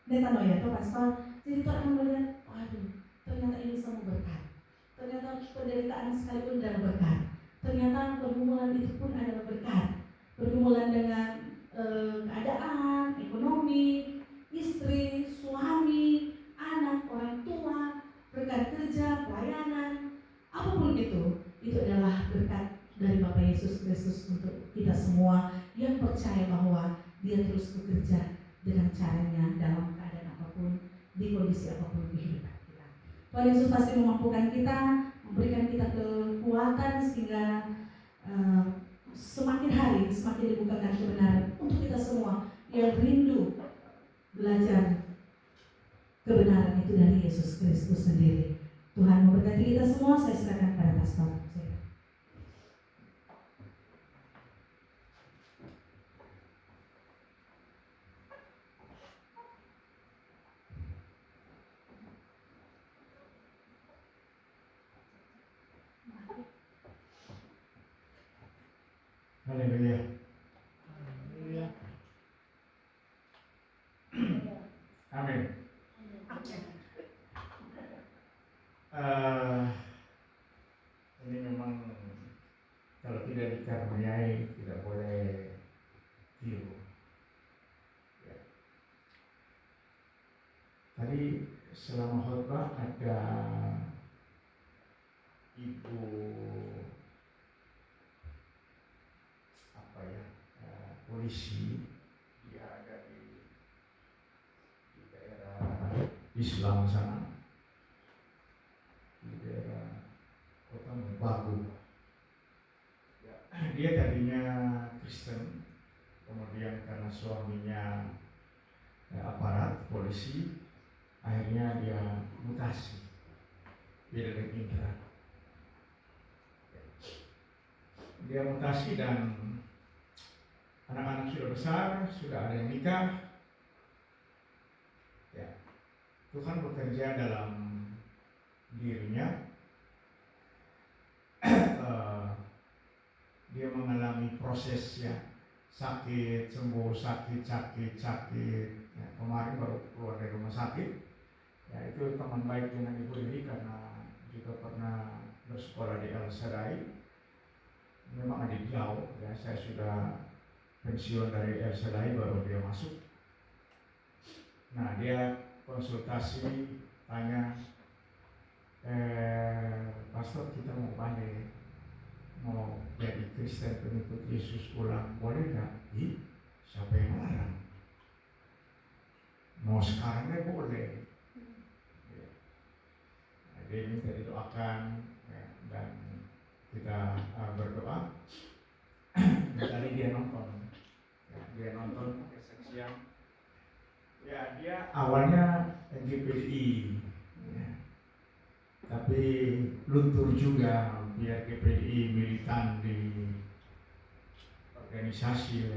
metanoia atau pasal, jadi Tuhan akan melihat, waduh, ternyata ini semua berkat. Ternyata penderitaan sekalipun adalah berkat. Ternyata pergumulan itu pun adalah berkat. Pergumulan dengan keadaan, ekonomi, istri, suami, anak, orang tua, berkat kerja, pelayanan, apapun itu adalah berkat dari Bapak Yesus Kristus untuk kita semua yang percaya bahwa Dia terus bekerja dengan caranya dalam keadaan apapun, di kondisi apapun kehidupan kita. Tuhan Yesus pasti memampukan kita, memberikan kita kekuatan sehingga semakin hari semakin dibukakan kebenaran untuk kita semua yang rindu belajar kebenaran itu dari Yesus Kristus sendiri. Tuhan memberkati kita semua. Saya serahkan pada pastor. Haleluya. Haleluya. Amin. Ini memang kalau tidak dikaruniai tidak boleh tiru. Ya. Tadi selama khotbah ada ibu polisi, dia ada di daerah Islam sana, di daerah Kota Baru. Ya, dia tadinya Kristen, kemudian karena suaminya aparat polisi, akhirnya dia mutasi, dia dari Indra. Dia mutasi dan anak-anak sudah besar, sudah ada yang nikah. Ya, Tuhan bekerja dalam dirinya. Dia mengalami proses ya, sakit, sembuh, sakit. Ya, kemarin baru keluar dari rumah sakit. Ya, itu teman baik dengan Ibu Riri karena juga pernah bersekolah di El Shaddai. Memang adik jauh, ya saya sudah pensiun dari El Shaddai baru dia masuk. Nah, dia konsultasi, tanya, pastor kita mau balik, mau jadi Kristen pengikut Yesus ulang, boleh nggak? Ih, siapa yang larang? Mau sekarang deh boleh. Ya. Nah, dia minta didoakan ya, dan kita berdoa. Tadi dia nonton. Dia nonton kesaksian. Ya, dia awalnya GPDI, ya. Tapi luntur juga biar GPDI militan di organisasi.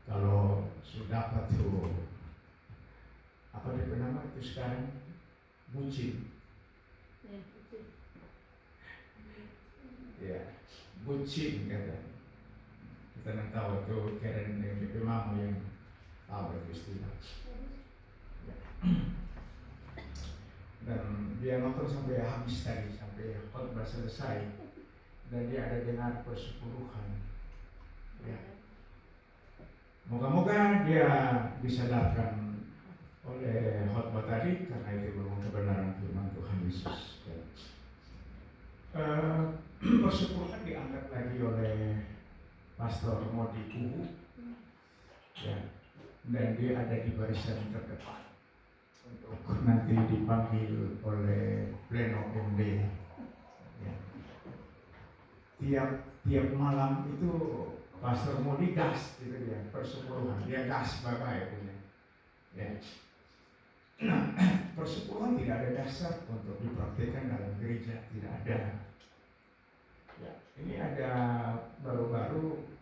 Kalau sudah dapat tuh apa dia nama itu sekarang bucin. Ya, bucin kata. Kita nggak tahu itu keren dari mama yang tahu itu istilah. Ya. Dan dia nonton sampai habis tadi, sampai khotbah selesai, dan dia ada dengar persepuluhan. Ya. Moga-moga dia disadarkan oleh khotbah tadi karena itu memang kebenaran firman Tuhan Yesus. Ya. Persepuluhan diangkat lagi oleh Pastor Modi Kuhu, ya, dan dia ada di barisan terdepan untuk nanti dipanggil oleh pleno MD. Ya. Tiap malam itu Pastor Modi gas, gitu ya, persepuluhan dia gas baik punya. Ya. Nah, persepuluhan tidak ada dasar untuk dipraktikkan dalam gereja, tidak ada. Ya, ini ada baru-baru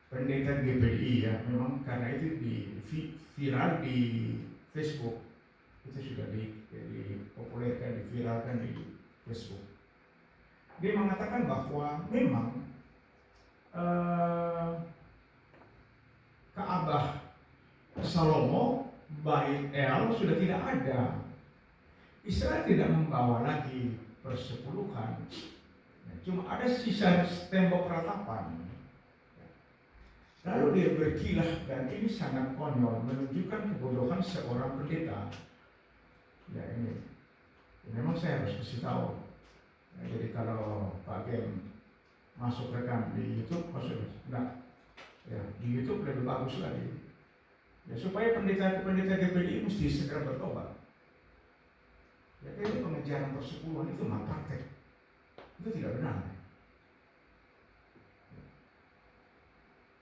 pendeta GPI ya, memang karena itu viral di Facebook, itu sudah dipopulerkan, diviralkan di Facebook. Dia mengatakan bahwa memang Ka'bah Salomo Bait El sudah tidak ada. Israel tidak membawa lagi persepuluhan. Cuma ada sisa tembok ratapan. Lalu dia berkilah, dan ini sangat konyol, menunjukkan kebodohan seorang pendeta. Ya ini memang saya harus kasih tahu. Ya, jadi kalau Pak Gem masuk rekam di YouTube, maksudnya enggak, ya di YouTube lebih bagus lagi. Ya supaya pendeta-pendeta GPDI mesti segera bertobat. Ya kayak pengejaran persepuluhan itu malpraktek, itu tidak benar.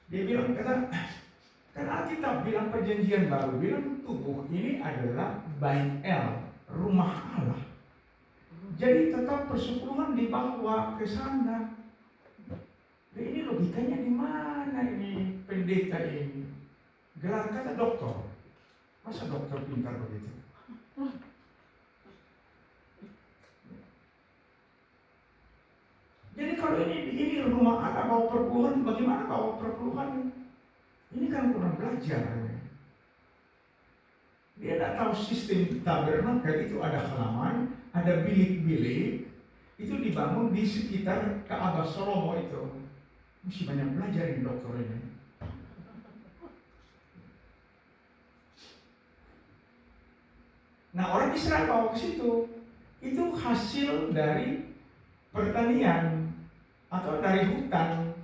Dia bilang kan Alkitab bilang perjanjian baru, bilang tubuh ini adalah Bait El, rumah Allah. Jadi tetap persepuluhan dibawa ke sana. Nah, ini logikanya di mana ini pendeta ini? Gelar kata doktor. Masa dokter pintar begitu? Jadi kalau ini rumah Allah bawa perpuluhan, bagaimana bawa perpuluhan? Ini kan kurang belajar. Dia tidak tahu sistem tabernakel itu ada halaman, ada bilik-bilik, itu dibangun di sekitar Ka'bah Solomo itu. Mesti banyak belajar ini dokter ini. Nah orang Israel bawa ke situ, itu hasil dari pertanian atau dari hutan,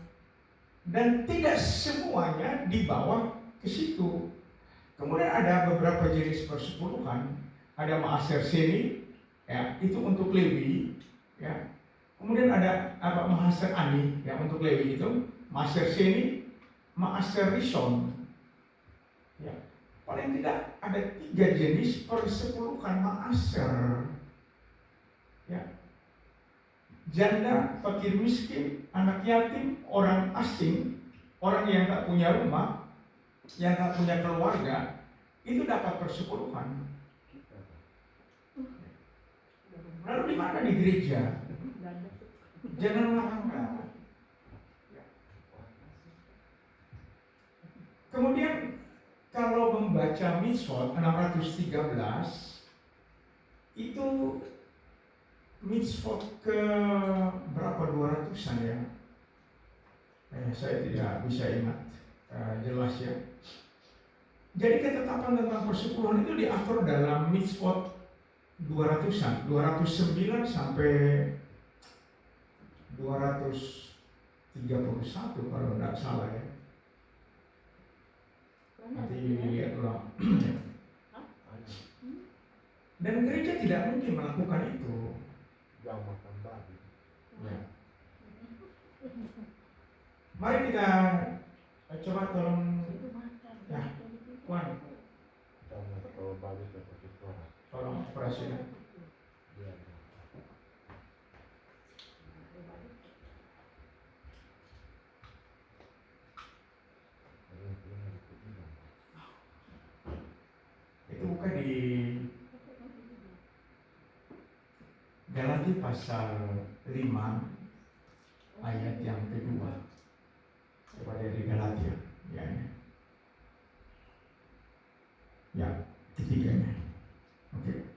dan tidak semuanya dibawa ke situ. Kemudian ada beberapa jenis persepuluhan, ada Maaser Seni, ya itu untuk Lewi, ya. Kemudian ada Maaser Ani, ya untuk Lewi itu, Maaser Seni, Maaser Rishon, ya. Paling tidak ada 3 jenis persepuluhan Maaser, ya. Janda, fakir miskin, anak yatim, orang asing, orang yang tak punya rumah, yang tak punya keluarga, itu dapat persepuluhan. Lalu di mana di gereja? Jangan larang. Kemudian kalau membaca Mitsvot 613, itu Mitsvot ke berapa 200-an ya? Saya tidak bisa ingat jelas ya. Jadi ketetapan tentang persepuluhan itu diatur dalam Mitsvot 200-an, 209 sampai 231 kalau tidak salah ya. Nanti dilihat ulang. Dan gereja tidak mungkin melakukan itu. Ya. Mari kita coba tolong ya, Wan. Tolong operasinya. Itu bukan di Galatia pasal 5 ayat yang kedua. Coba dari Galatia, ya. Ya, ketiganya. Oke.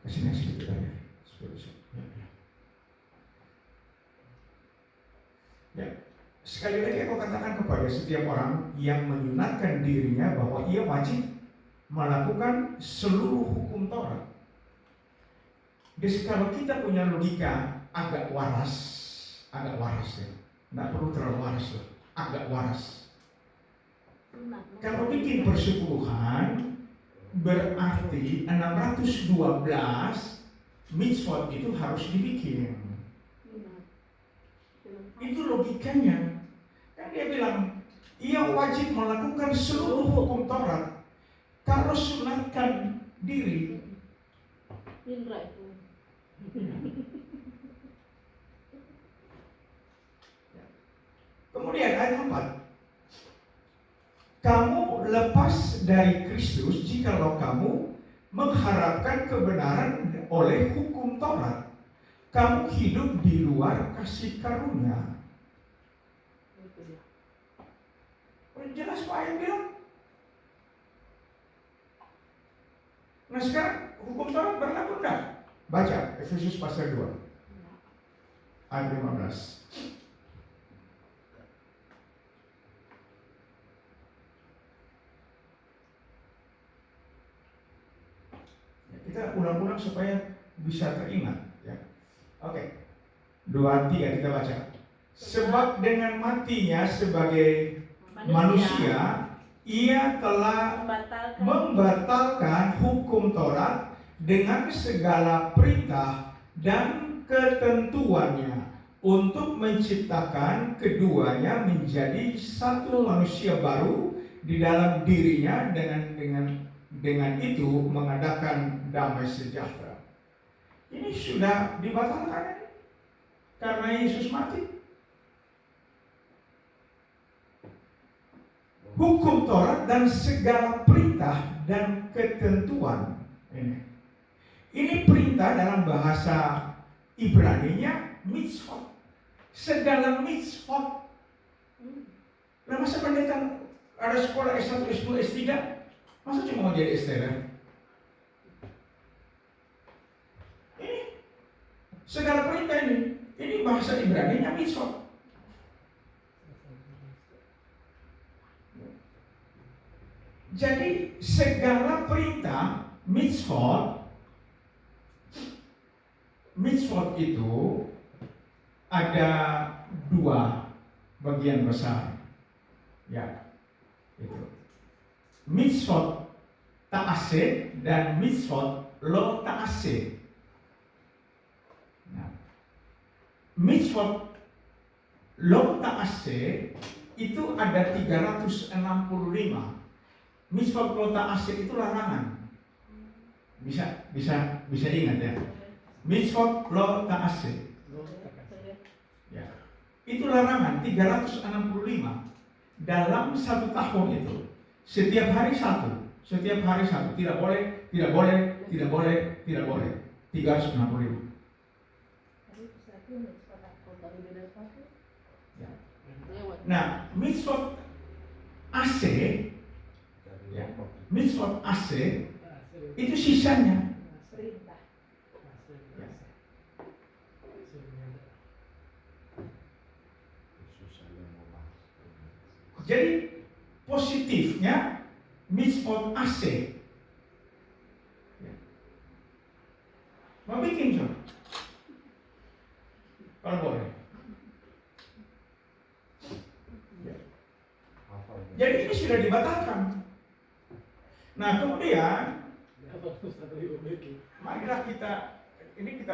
Kasih sedikit aja. Ya. Sekali lagi aku katakan kepada setiap orang yang menyunatkan dirinya bahwa ia wajib melakukan seluruh hukum Taurat. Jadi kalau kita punya logika agak waras ya, nggak perlu terlalu waras lah, agak waras. Kalau bikin persepuluhan berarti 612 Mitsvot itu harus dibikin. Itu logikanya. Kan dia bilang, ia wajib melakukan seluruh hukum Taurat. Kalau sunatkan diri, kemudian ayat 4, kamu lepas dari Kristus jikalau kamu mengharapkan kebenaran oleh hukum Taurat. Kamu hidup di luar kasih karunia. Jelas Pak yang bilang. Nah sekarang hukum Taurat berlaku enggak? Baca Efesus pasal 2 ayat 15. kita ulang-ulang supaya bisa teringat. Ya. Oke, 2, 3 kita baca. Sebab dengan matinya sebagai manusia, ia telah membatalkan hukum Taurat dengan segala perintah dan ketentuannya untuk menciptakan keduanya menjadi satu manusia baru di dalam dirinya, dengan itu mengadakan damai sejahtera. Ini sudah dibatalkan karena Yesus mati. Hukum Taurat dan segala perintah dan ketentuan. Ini perintah dalam bahasa Ibraninya mitzvot. Segala mitzvot. Nah, masa pendeta ada sekolah S1, S2, S3, masa cuma mau jadi STR? Ini segala perintah ini bahasa Ibraninya mitzvot. Jadi segala perintah mitzvot itu ada 2 bagian besar. Ya, itu mitzvot ta'aseh dan mitzvot lo ta'aseh. Nah, mitzvot lo ta'aseh itu ada 365. Mitzvot lo ta'aseh itu larangan. Bisa ingat ya. Mitzvot lo ta'aseh. Ya. Itu larangan 365 dalam 1 tahun itu. Setiap hari satu. Tidak boleh, tidak boleh, tidak boleh, tidak boleh. 365. Ya. Nah, mitzvot aseh, ya, mitzvot aseh itu sisanya. Ya. Jadi positifnya mitzvot aseh, ya, mau bikin coba kalau boleh. Ya. Jadi ini sudah dibatalkan. Nah kemudian marilah kita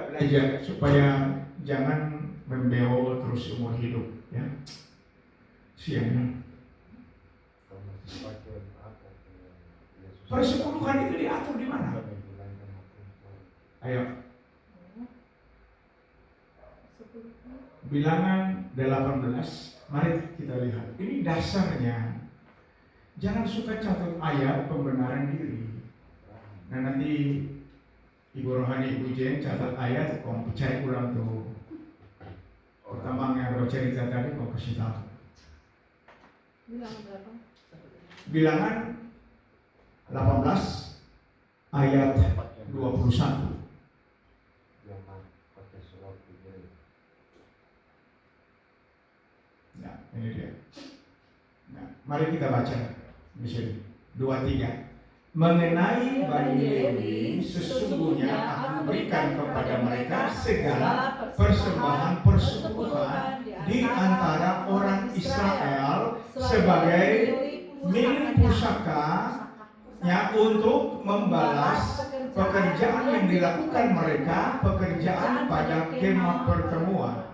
belajar supaya jangan membeo terus umur hidup, ya. Siangnya persepuluhan itu diatur di mana? Ayo. Bilangan 18. Mari kita lihat. Ini dasarnya. Jangan suka catat ayat pembenaran diri. Nah nanti Ibu Rohani Ibu Jen catat ayat, kau percaya ulang tuh. Pertama yang kau cerita tadi kau kasih tahu. Bilangan 18 ayat 21. Nah, ini dia. Nah, mari kita baca di sini. 2-3. Mengenai Bani Lewi, sesungguhnya aku berikan kepada mereka segala persembahan persepuluhan di antara orang Israel sebagai milik pusakanya untuk membalas pekerjaan yang dilakukan mereka, pekerjaan pada kemah pertemuan.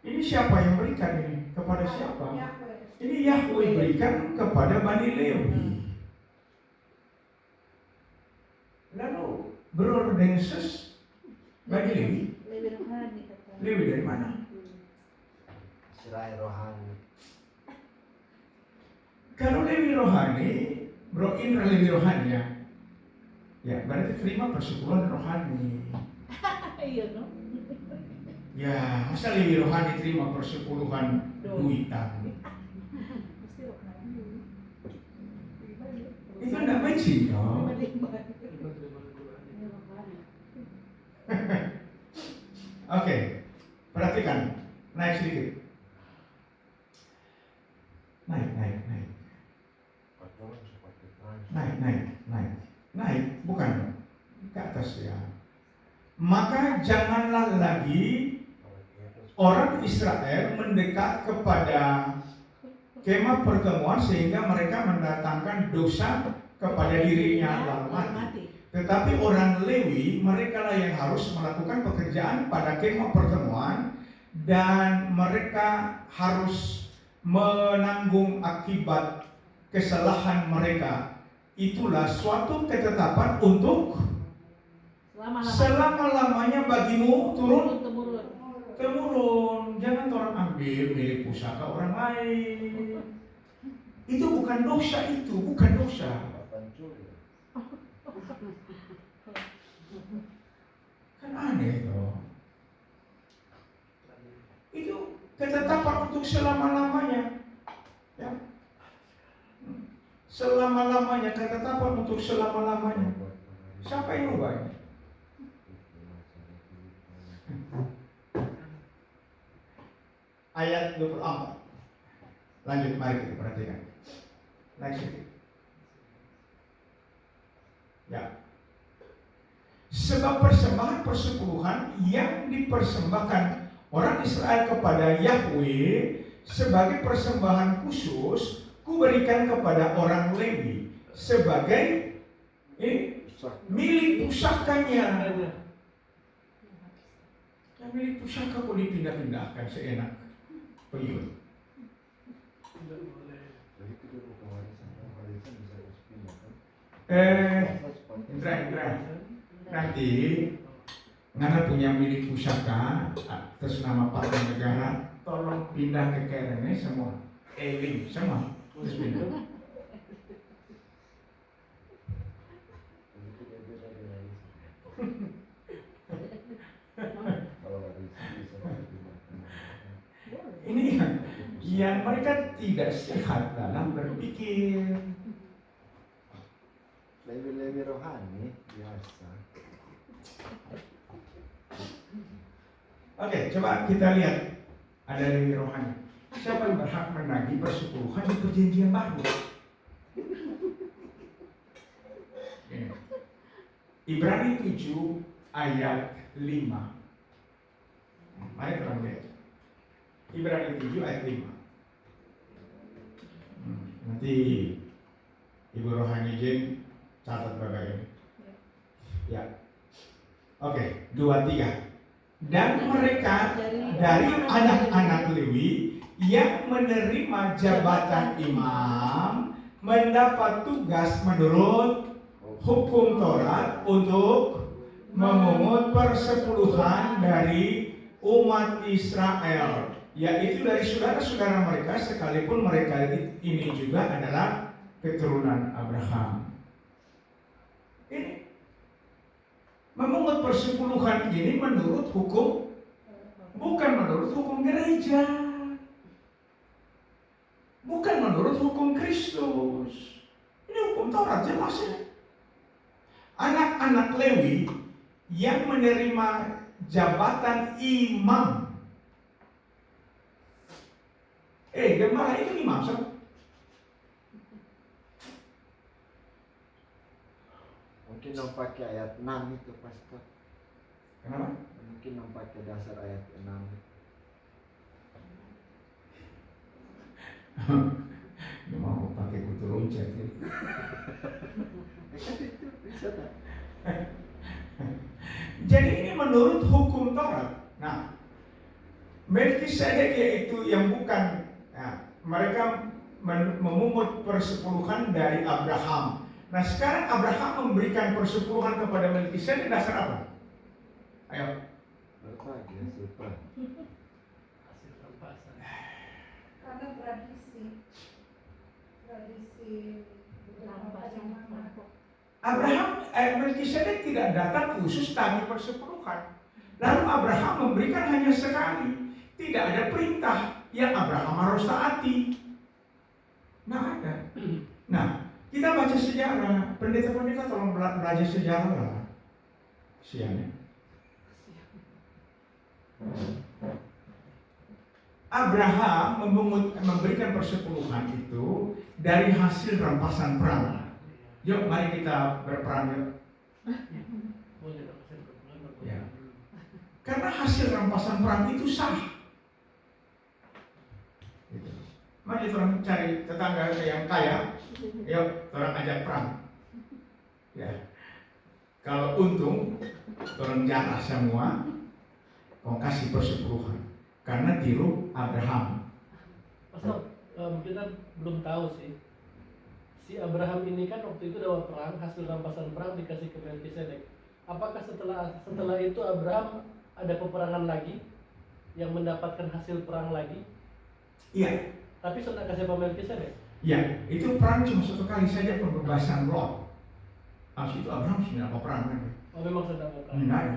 Ini siapa yang berikan ini? Kepada siapa? Ini Yahweh berikan kepada Bani Lewi. Lalu berordensus Bani Lewi. Lewi dari mana? Israel rohani. Kalau Lewi rohani, Indra Lewi rohani ya. Ya, berarti terima persepuluhan rohani. Iya dong. Ya, masa Lewi rohani terima persepuluhan duitan? Itu enggak matching dong. Oke, perhatikan, naik sedikit. Naik, bukan. atas ya. Maka janganlah lagi orang Israel mendekat kepada kemah pertemuan sehingga mereka mendatangkan dosa kepada dirinya lalu mati. Tetapi orang Lewi, mereka lah yang harus melakukan pekerjaan pada kemah pertemuan dan mereka harus menanggung akibat kesalahan mereka. Itulah suatu ketetapan untuk selama-lamanya bagimu temurun. Jangan orang ambil milik pusaka orang lain. Itu bukan dosa, itu bukan dosa. Kan aneh toh. Itu ketetapan untuk selama-lamanya. Ya. Selama-lamanya, ketetapan untuk selama-lamanya. Siapa yang ubah ini? Ayat 24. Lanjut, mari kita perhatikan. Next. Ya. Sebab persembahan persepuluhan yang dipersembahkan orang Israel kepada Yahweh sebagai persembahan khusus kuberikan kepada orang Lewi sebagai milik pusakanya. Yang milik pusaka kok dipindah-pindahkan seenak peyun. Indra, nanti ngana punya milik pusaka atas nama Partai Negara, tolong pindah ke KRN semua, link semua, terus pindah. Ini yang mereka tidak sehat dalam berpikir. Lebih rohani biasa. Oke, coba kita lihat ada lebih rohani. Siapa yang berhak menagih persepuluhan di perjanjian baru? Ibrani 7 ayat 5. Mari kita lihat. Ibrani 7 ayat 5. Nanti Ibu Rohani Jen catat bapak ini. Ya. Oke, 2-3. Dan mereka dari anak-anak Lewi yang menerima jabatan imam mendapat tugas menurut hukum Taurat untuk memungut persepuluhan dari umat Israel, yaitu dari saudara-saudara mereka sekalipun mereka ini juga adalah keturunan Abraham. Ini memungut persepuluhan ini menurut hukum, bukan menurut hukum gereja, bukan menurut hukum Kristus. Ini hukum Taurat jelas ya. Anak-anak Lewi yang menerima jabatan imam. Gembala itu imam sama? Mungkin dong pakai ayat 6 itu pastor. Kenapa? Mungkin dong pakai dasar ayat 6. Dia mau pakai kutu loncat ya. Itu bisa tak? Jadi ini menurut hukum Taurat. Nah, Melkisedek yaitu yang bukan, mereka memungut persepuluhan dari Abraham. Nah sekarang Abraham memberikan persepuluhan kepada Melkisedek dasar apa? Ayo. Berbagi hasil Karena tradisi Melkisedek tidak datang khusus tagih persepuluhan. Lalu Abraham memberikan hanya sekali. Tidak ada perintah yang Abraham harus taati. Nggak ada. Nah, kita baca sejarah. Pendeta-pendeta tolong belajar sejarah lah. Siangnya. Abraham memberikan persepuluhan itu dari hasil rampasan perang. Yuk, mari kita berperang yuk. Boleh dong, saya kebetulan bertemu Ya. dulu. Karena hasil rampasan perang itu sah. Gitu. Mari orang cari tetangga yang kaya, yuk orang ajak perang. Ya. Kalau untung, orang jatah semua, kau kasih persepuluhan. Karena tiru Abraham. Pastor, kita belum tahu sih. Si Abraham ini kan waktu itu dapat perang, hasil rampasan perang dikasih ke Melkisedek. Apakah setelah itu Abraham ada peperangan lagi yang mendapatkan hasil perang lagi? Iya, Tapi sudah kasih Pak Melkisedek. iya, itu perang cuma satu kali saja pembebasan Lot. Habis itu Abraham sudah mau perang lagi. Oh memang sudah mau perang. Enggak ada.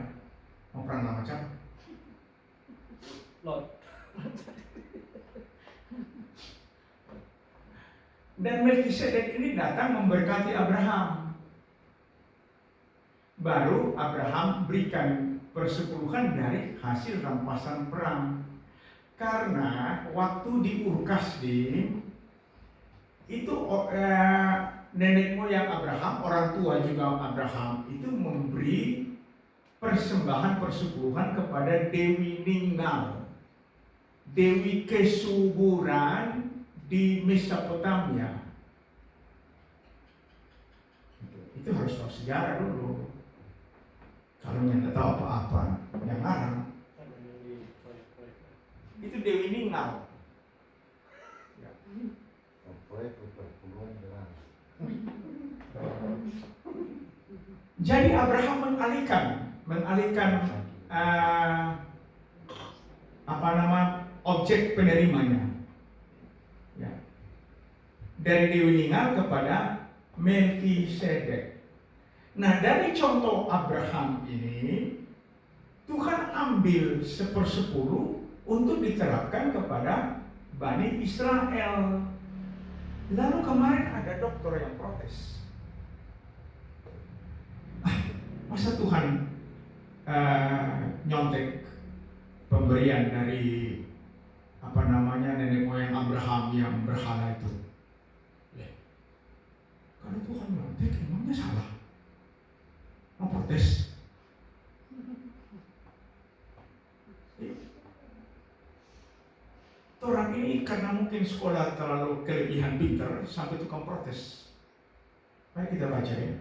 Mau perang sama siapa? Lot. Dan Melkisedek ini datang memberkati Abraham. Baru Abraham berikan persepuluhan dari hasil rampasan perang. Karena waktu di Ur-Kasdim itu nenek moyang Abraham, orang tua juga Abraham itu memberi persembahan persepuluhan kepada Dewi Ninggal, Dewi kesuburan di Mesopotamia. Itu harus tahu sejarah dulu. Kalau yang tidak tahu apa-apa, yang ngarang. Itu Dewi Ninggal. Ya. Jadi Abraham mengalihkan objek penerimanya. Ya. Dari Dewi Ninggal kepada Melkisedek. Nah, dari contoh Abraham ini, Tuhan ambil 1/10 untuk diterapkan kepada Bani Israel. Lalu kemarin ada dokter yang protes. Masa Tuhan nyontek pemberian dari nenek moyang Abraham yang berhala itu? Kalau Tuhan nyontek, emangnya salah? Mau protes? Orang ini karena mungkin sekolah terlalu kelebihan pintar sampai tukang protes. Mari kita baca ya,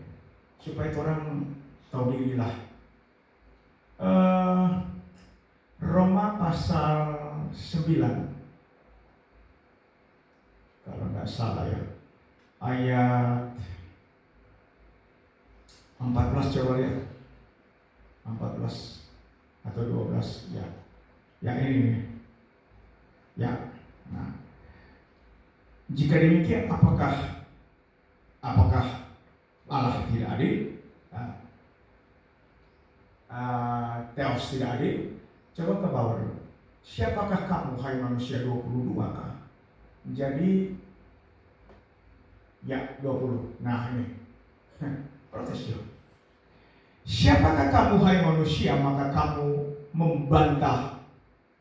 supaya orang tahu diri lah. Roma pasal 9, kalau nggak salah ya, ayat 14 coba lihat, 14 atau 12 ya, yang ini nih. Ya, nah, jika demikian apakah Allah tidak adil? Theos tidak adil? Coba ke bawah dulu. Siapakah kamu, hai manusia? 22 kah? Jadi ya 20. Nah ini protes dulu. Siapakah kamu, hai manusia, maka kamu membantah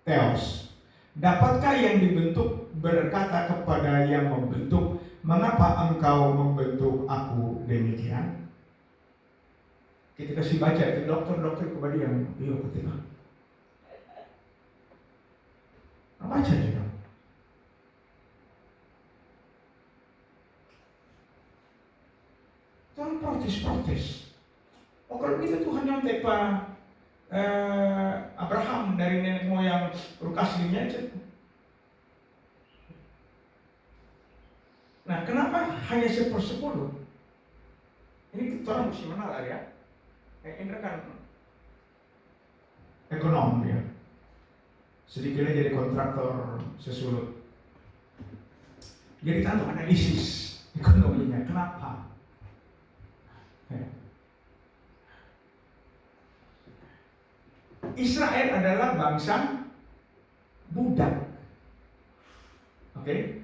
Theos? Dapatkah yang dibentuk berkata kepada yang membentuk, mengapa engkau membentuk aku demikian? Kita kasih baca itu dokter kepada yang ketika baca juga. Jangan protes. Oh kalau gitu Tuhan nyontek Pak Abraham dari nenek moyang Ur-Kasdimnya aja. Nah, kenapa hanya 1/10? Ini kita orang mesti menalar ya. Indra kan ekonom ya. Sedikitnya jadi kontraktor sesulut. Jadi kita analisis ekonominya. Kenapa? Ya. Israel adalah bangsa budak. Oke.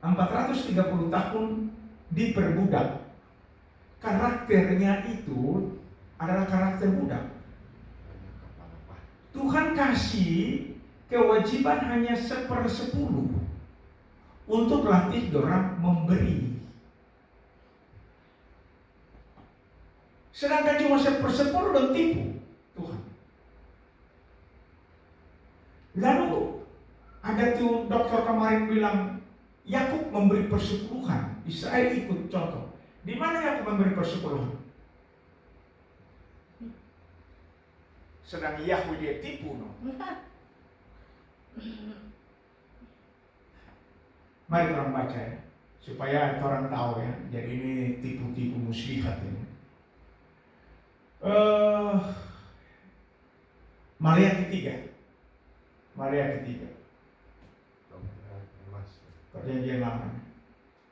430 tahun diperbudak. Karakternya itu adalah karakter budak. Tuhan kasih kewajiban hanya 1/10 untuk latih orang memberi. Sedangkan cuma 1/10 dan tipu Tuhan. Lalu ada tuh dokter kemarin bilang Yakub memberi persepuluhan, Israel ikut contoh. Di mana Yakub memberi persepuluhan? Sedang Yahweh dia tipu, no? Mari orang baca ya, supaya orang tahu ya. Jadi ini tipu-tipu muslihat ini. Maria ketiga. Perjanjian lama.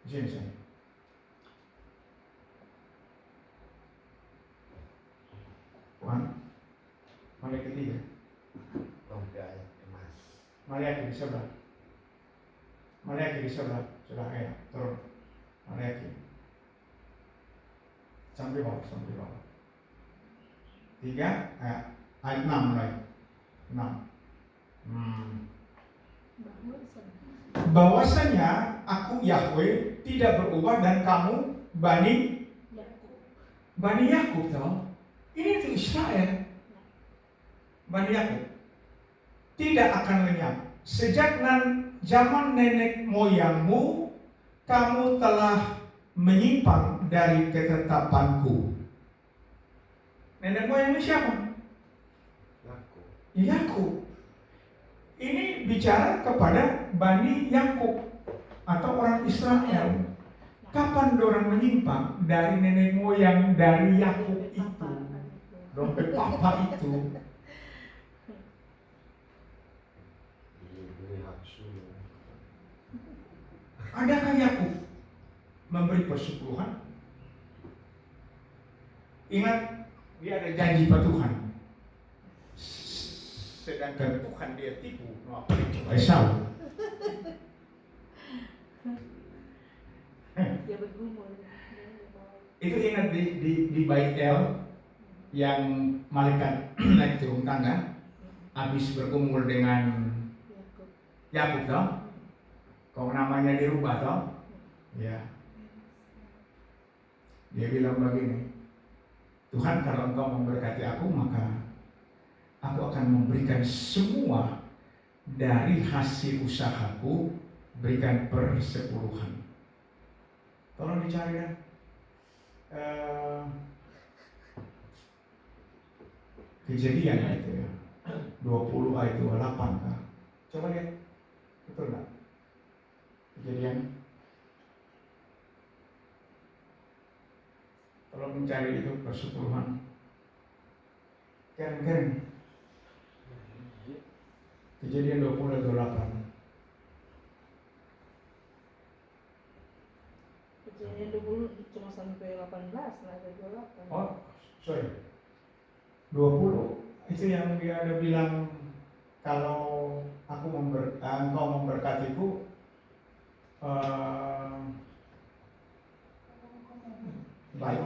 Di sini saya. Tuhan. Maria ketiga. Maria di sebelah. Maria di sebelah. Sudah ya, turun. Maria sampai bawah. 3, ayat 6 mulai. 6. Bahwasanya aku Yahweh tidak berubah dan kamu Bani Yakub, tahu? Ini itu Israel. Bani Yakub tidak akan lenyap. Sejak zaman nenek moyangmu, kamu telah menyimpang dari ketetapanku. Nenek moyangnya siapa? Yakub. Ini bicara kepada Bani Yakub atau orang Israel. Kapan dorang menyimpang dari nenek moyang dari Yakub itu, dompet papa itu? Adakah Yakub memberi persepuluhan? Ingat, dia ada janji pada Tuhan. Sedangkan Tuhan dia tipu, Esau. Dia bergumul. Itu ingat di Bait El yang malaikat naik turun tangga, habis bergumul dengan Yakub toh, kok namanya dirubah toh, ya. Dia bilang begini, Tuhan kalau engkau memberkati aku maka aku akan memberikan semua dari hasil usahaku, berikan persepuluhan. Tolong dicari ya. Kejadian itu ya. 20 ayat 28 kah? Coba lihat. Betul enggak? Kejadian. Tolong mencari itu persepuluhan. Keren. Kejadian 20 ayat 28. Kejadian 20 cuma sampai 18 lah, ada 28. Oh, sorry. 20 itu yang dia ada bilang kalau engkau memberkatiku baik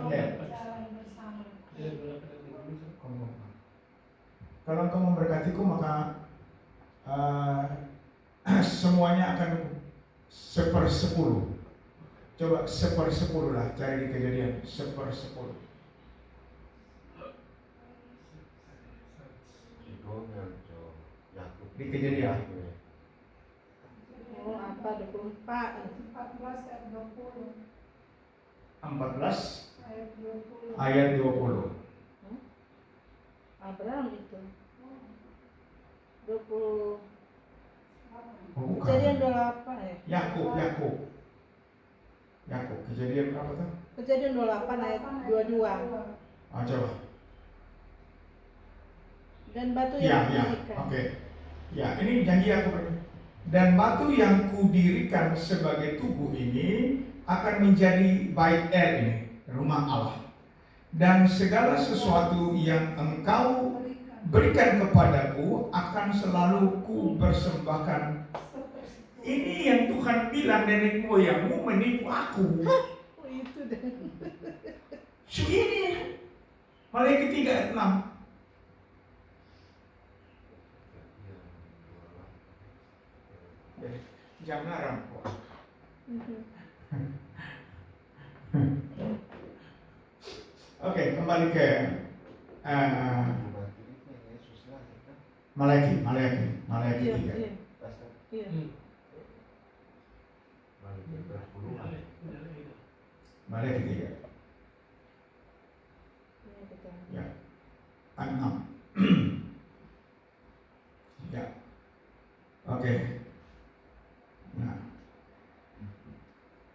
kalau engkau memberkatiku maka semuanya akan 1/10. Coba 1/10 lah, cari di Kejadian 1/10. Di Kejadian. Oh, apa 24? 14 ayat 20. 14 Ayat 20. ayat 20. Abraham itu 20. Oh, bukan. Kejadian 28 ya? Yakub. Kejadian berapa tuh? Kejadian 28 ayat 22. Coba. Dan batu Ya, yang didirikan. oke. Ya, ini janji aku. Dan batu yang kudirikan sebagai tubuh ini akan menjadi Bait El ini, rumah Allah. Dan segala sesuatu yang engkau berikan kepadaku akan selalu ku persembahkan. Ini yang Tuhan bilang nenek moyangmu menipu aku. Oh, itu deh. So ini Malaikat 3 ayat 6. Jangan larang kok. Oke. Oke, kembali ke Berarti ini Yesus lah ya kan. Malaki Iya, 3. iya, Pasal iya. Malaki berpuluhan. Malaki 3. Iya, betul. Ya. Ayat 6. Ya. Oke. Nah.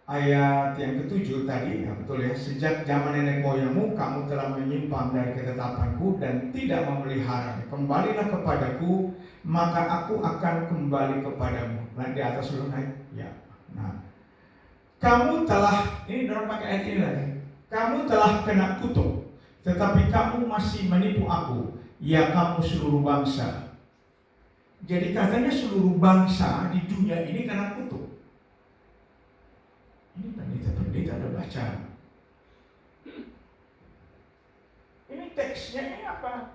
Ayat yang ke-7 tadi, ya betul ya. Sejak zaman nenek moyangmu, kamu telah menyimpang dari ketetapanku dan tidak memeliharanya. Kembalilah kepadaku, maka aku akan kembali kepadamu. Nah, di atas belum naik. Ya. Nah, kamu telah, ini dorong pakai ayat ini lagi. Kamu telah kena kutuk, tetapi kamu masih menipu aku. Ya kamu seluruh bangsa. Jadi katanya seluruh bangsa di dunia ini kena kutuk. Ini pendeta-pendeta ada baca. Ini teksnya ini apa?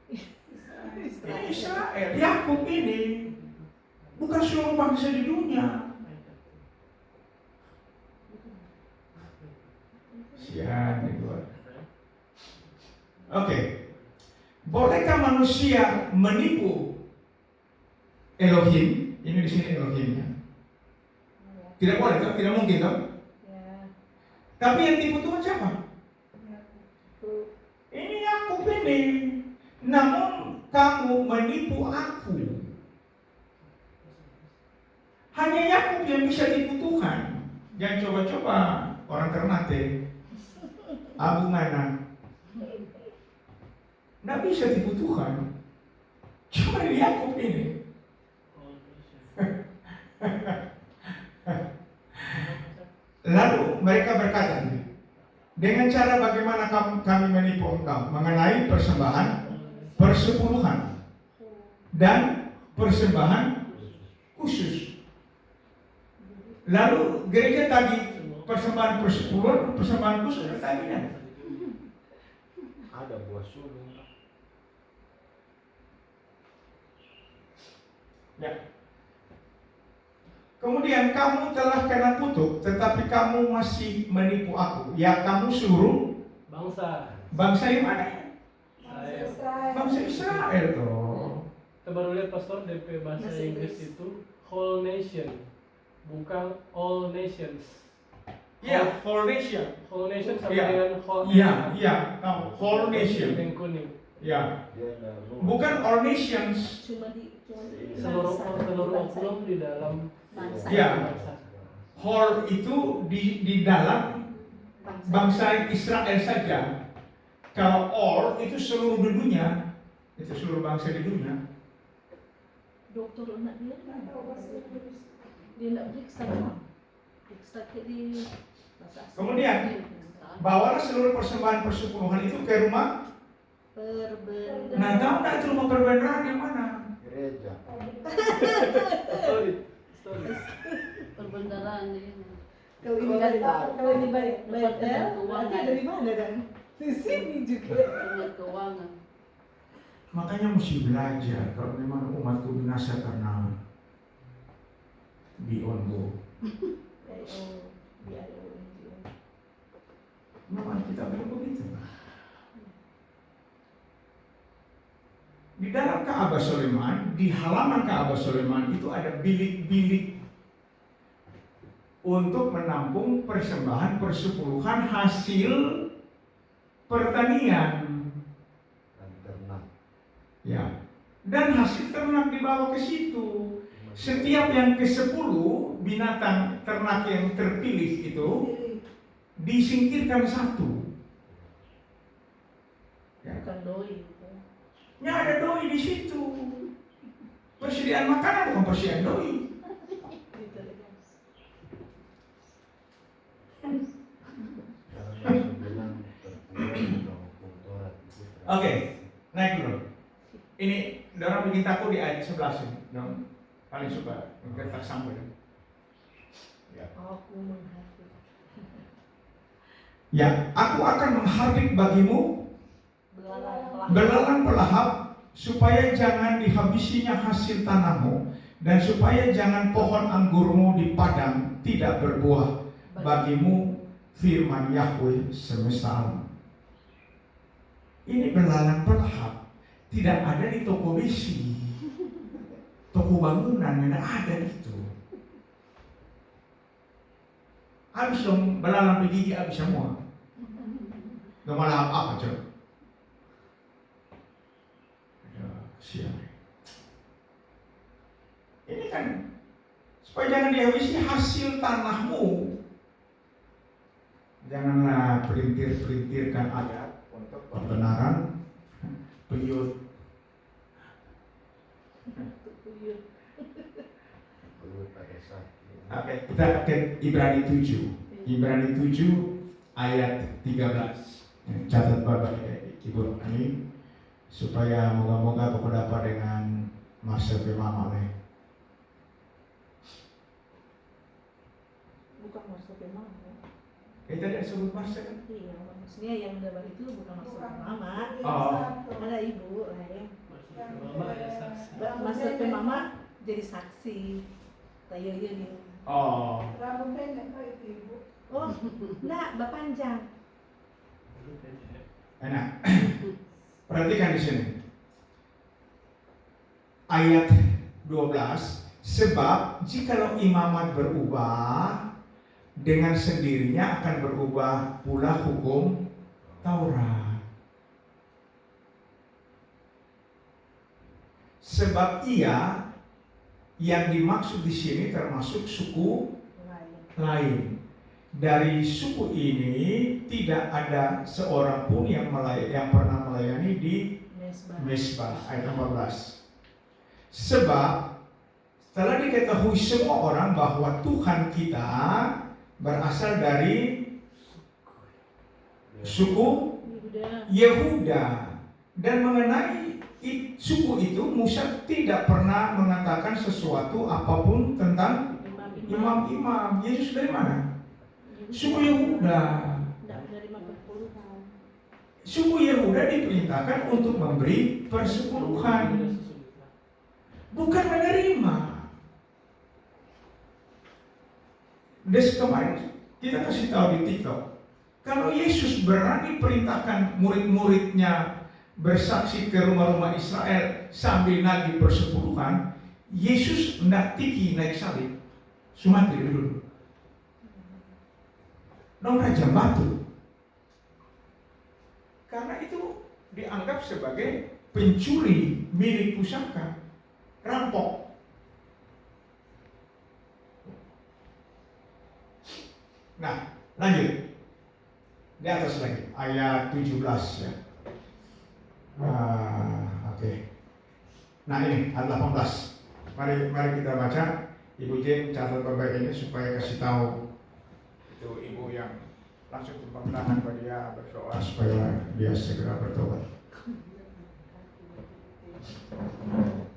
Ini Israel, Yakub ini. Bukan seluruh bangsa di dunia. Sian itu. Oke. Bolehkah manusia menipu Elohim? Ini di sini Elohimnya. Tidak boleh, kan? Tidak mungkin, kan? Ya. Tapi yang tipu Tuhan siapa? Tuh. Ini Yakub ini. Namun kamu menipu aku. Hanya Yakub yang bisa tipu Tuhan. Jangan coba-coba orang Ternate, Abu Mana. Nggak bisa tipu Tuhan. Cuma Yakub ini. Lalu mereka berkata, dengan cara bagaimana kami menipu engkau mengenai persembahan persepuluhan dan persembahan khusus. Lalu gereja tadi persembahan persepuluhan, persembahan khusus tadi kan? Ada buah sulung. Ya. Kemudian kamu telah kena kutuk, tetapi kamu masih menipu aku. Ya kamu suruh bangsa yang mana? Bangsa Israel toh. Kita baru lihat pastor DP bahasa Bahasa Inggris Inggris. itu whole nation, bukan all nations. Ya, whole nation. Whole nation sama Iya. dengan whole Iya, tahu. Whole nation. yang kuning. Ya, Dia ada rumah. bukan all nations. Cuma di Seluruh bangsa. oknum di dalam Bangsa. Iya. bangsa. Whole itu di dalam bangsa Israel saja. Kalau all itu seluruh dunia, itu seluruh bangsa di dunia. Dokter anak dia Nggak tahu bahasa Inggris. dia nak periksa periksa ke di bahasa asing. Kemudian, bawalah seluruh persembahan persepuluhan itu ke rumah. Perbendaharaan. Nah, tahu nggak itu rumah perbendaharaan yang mana? Gereja. Story. Perbendaharaan ini. Kalau ini Bukan baik, tahu. kalau ini baik, baik Departemen ya, Keuangan. nanti dari mana kan? Di sini juga. Departemen Keuangan. Makanya mesti belajar kalau memang umatku binasa karena beyond go. Memang kita belum begitu. Di dalam Ka'bah Sulaiman, di halaman Ka'bah Sulaiman itu ada bilik-bilik untuk menampung persembahan persepuluhan hasil pertanian. Dan ternak. Ya. Dan hasil ternak dibawa ke situ. Setiap yang ke-10 binatang ternak yang terpilih itu disingkirkan satu. Ya. Bukan doi. Ya ada doi di situ. Persediaan makanan bukan persediaan doi. Karena Yesus bilang terpulang atau hukum Taurat itu. Oke, naik dulu. Ini orang bikin takut di ayat 11 ini. Dong. Paling suka kertas sambal. Ya. Aku menghargai. Ya, aku akan menghardik bagimu belalang pelahap supaya jangan dihabisinya hasil tanahmu dan supaya jangan pohon anggurmu di padang tidak berbuah bagimu, firman Yahweh semesta alam. Ini belalang pelahap tidak ada di toko besi, toko bangunan, tidak ada itu. Habis dong belalang bergigi habis semua. Gak malah apa coba? Ya, siap. Ini kan supaya jangan dihabisi hasil tanahmu. Janganlah perintir-perintirkan ayat untuk pembenaran peyut. Perlu pada sakit. Oke, kita ke Ibrani 7. Ibrani 7 ayat 13. Catat Bapak Ibu ini supaya moga-moga aku dapat dengan Master Mama nih. Bukan maksud memang. Kita tidak sebut Master kan? Iya, maksudnya yang dapat itu bukan maksud mama. Oh. Ada ibu lain. Maksudnya mama ya saksi. Maksud mama jadi saksi. Kayak dia. Oh, Rambut pendek kok itu ibu. Oh, enggak, panjang. enak. Perhatikan di sini. Ayat 12, sebab jikalau imamat berubah, dengan sendirinya akan berubah pula hukum Taurat. Sebab ia yang dimaksud di sini termasuk suku lain. Dari suku ini tidak ada seorang pun yang pernah melayani di Mesbah. Ayat 14. Sebab setelah diketahui semua orang bahwa Tuhan kita berasal dari suku Yehuda, dan mengenai suku itu Musa tidak pernah mengatakan sesuatu apapun tentang imam-imam. Yesus dari mana? Suku Yehuda. Suku Yehuda diperintahkan untuk memberi persepuluhan, bukan menerima. Des kemarin kita kasih tahu di TikTok, kalau Yesus berani perintahkan murid-muridnya bersaksi ke rumah-rumah Israel sambil nagih persepuluhan, Yesus hendak tiki naik salib, sumati dulu. Dong raja batu. Karena itu dianggap sebagai pencuri milik pusaka, rampok. Nah, lanjut. Di atas lagi, ayat 17 ya. Oke. Nah ini, ayat 18. Mari kita baca. Ibu Jen catat baik ini supaya kasih tahu itu ibu yang langsung tumpang tangan pada dia berdoa supaya dia segera bertobat.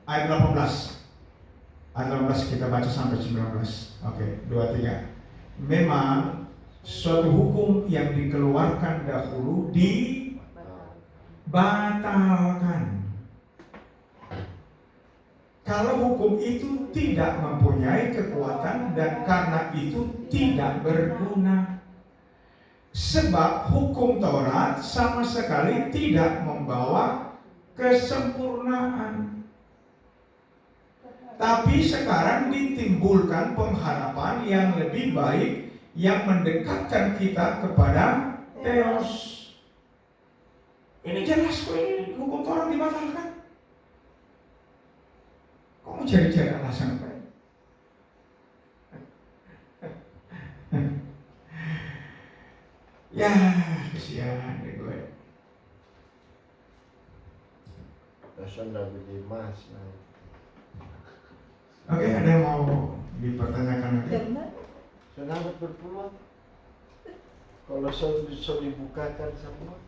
Ayat 18. Ayat 18 kita baca sampai 19. Oke, 2, 3. Memang suatu hukum yang dikeluarkan dahulu dibatalkan. Kalau hukum itu tidak mempunyai kekuatan dan karena itu tidak berguna. Sebab hukum Taurat sama sekali tidak membawa kesempurnaan. Tapi sekarang ditimbulkan pengharapan yang lebih baik yang mendekatkan kita kepada Theos. Ini jelas kok, ini hukum Taurat dibatalkan. Kok mau cari-cari alasan apa? Ya, kesian deh gue. Dasar dari Dimas. Oke, ada yang mau dipertanyakan lagi? Karena Selamat berpulang. Kalau bisa dibukakan semua.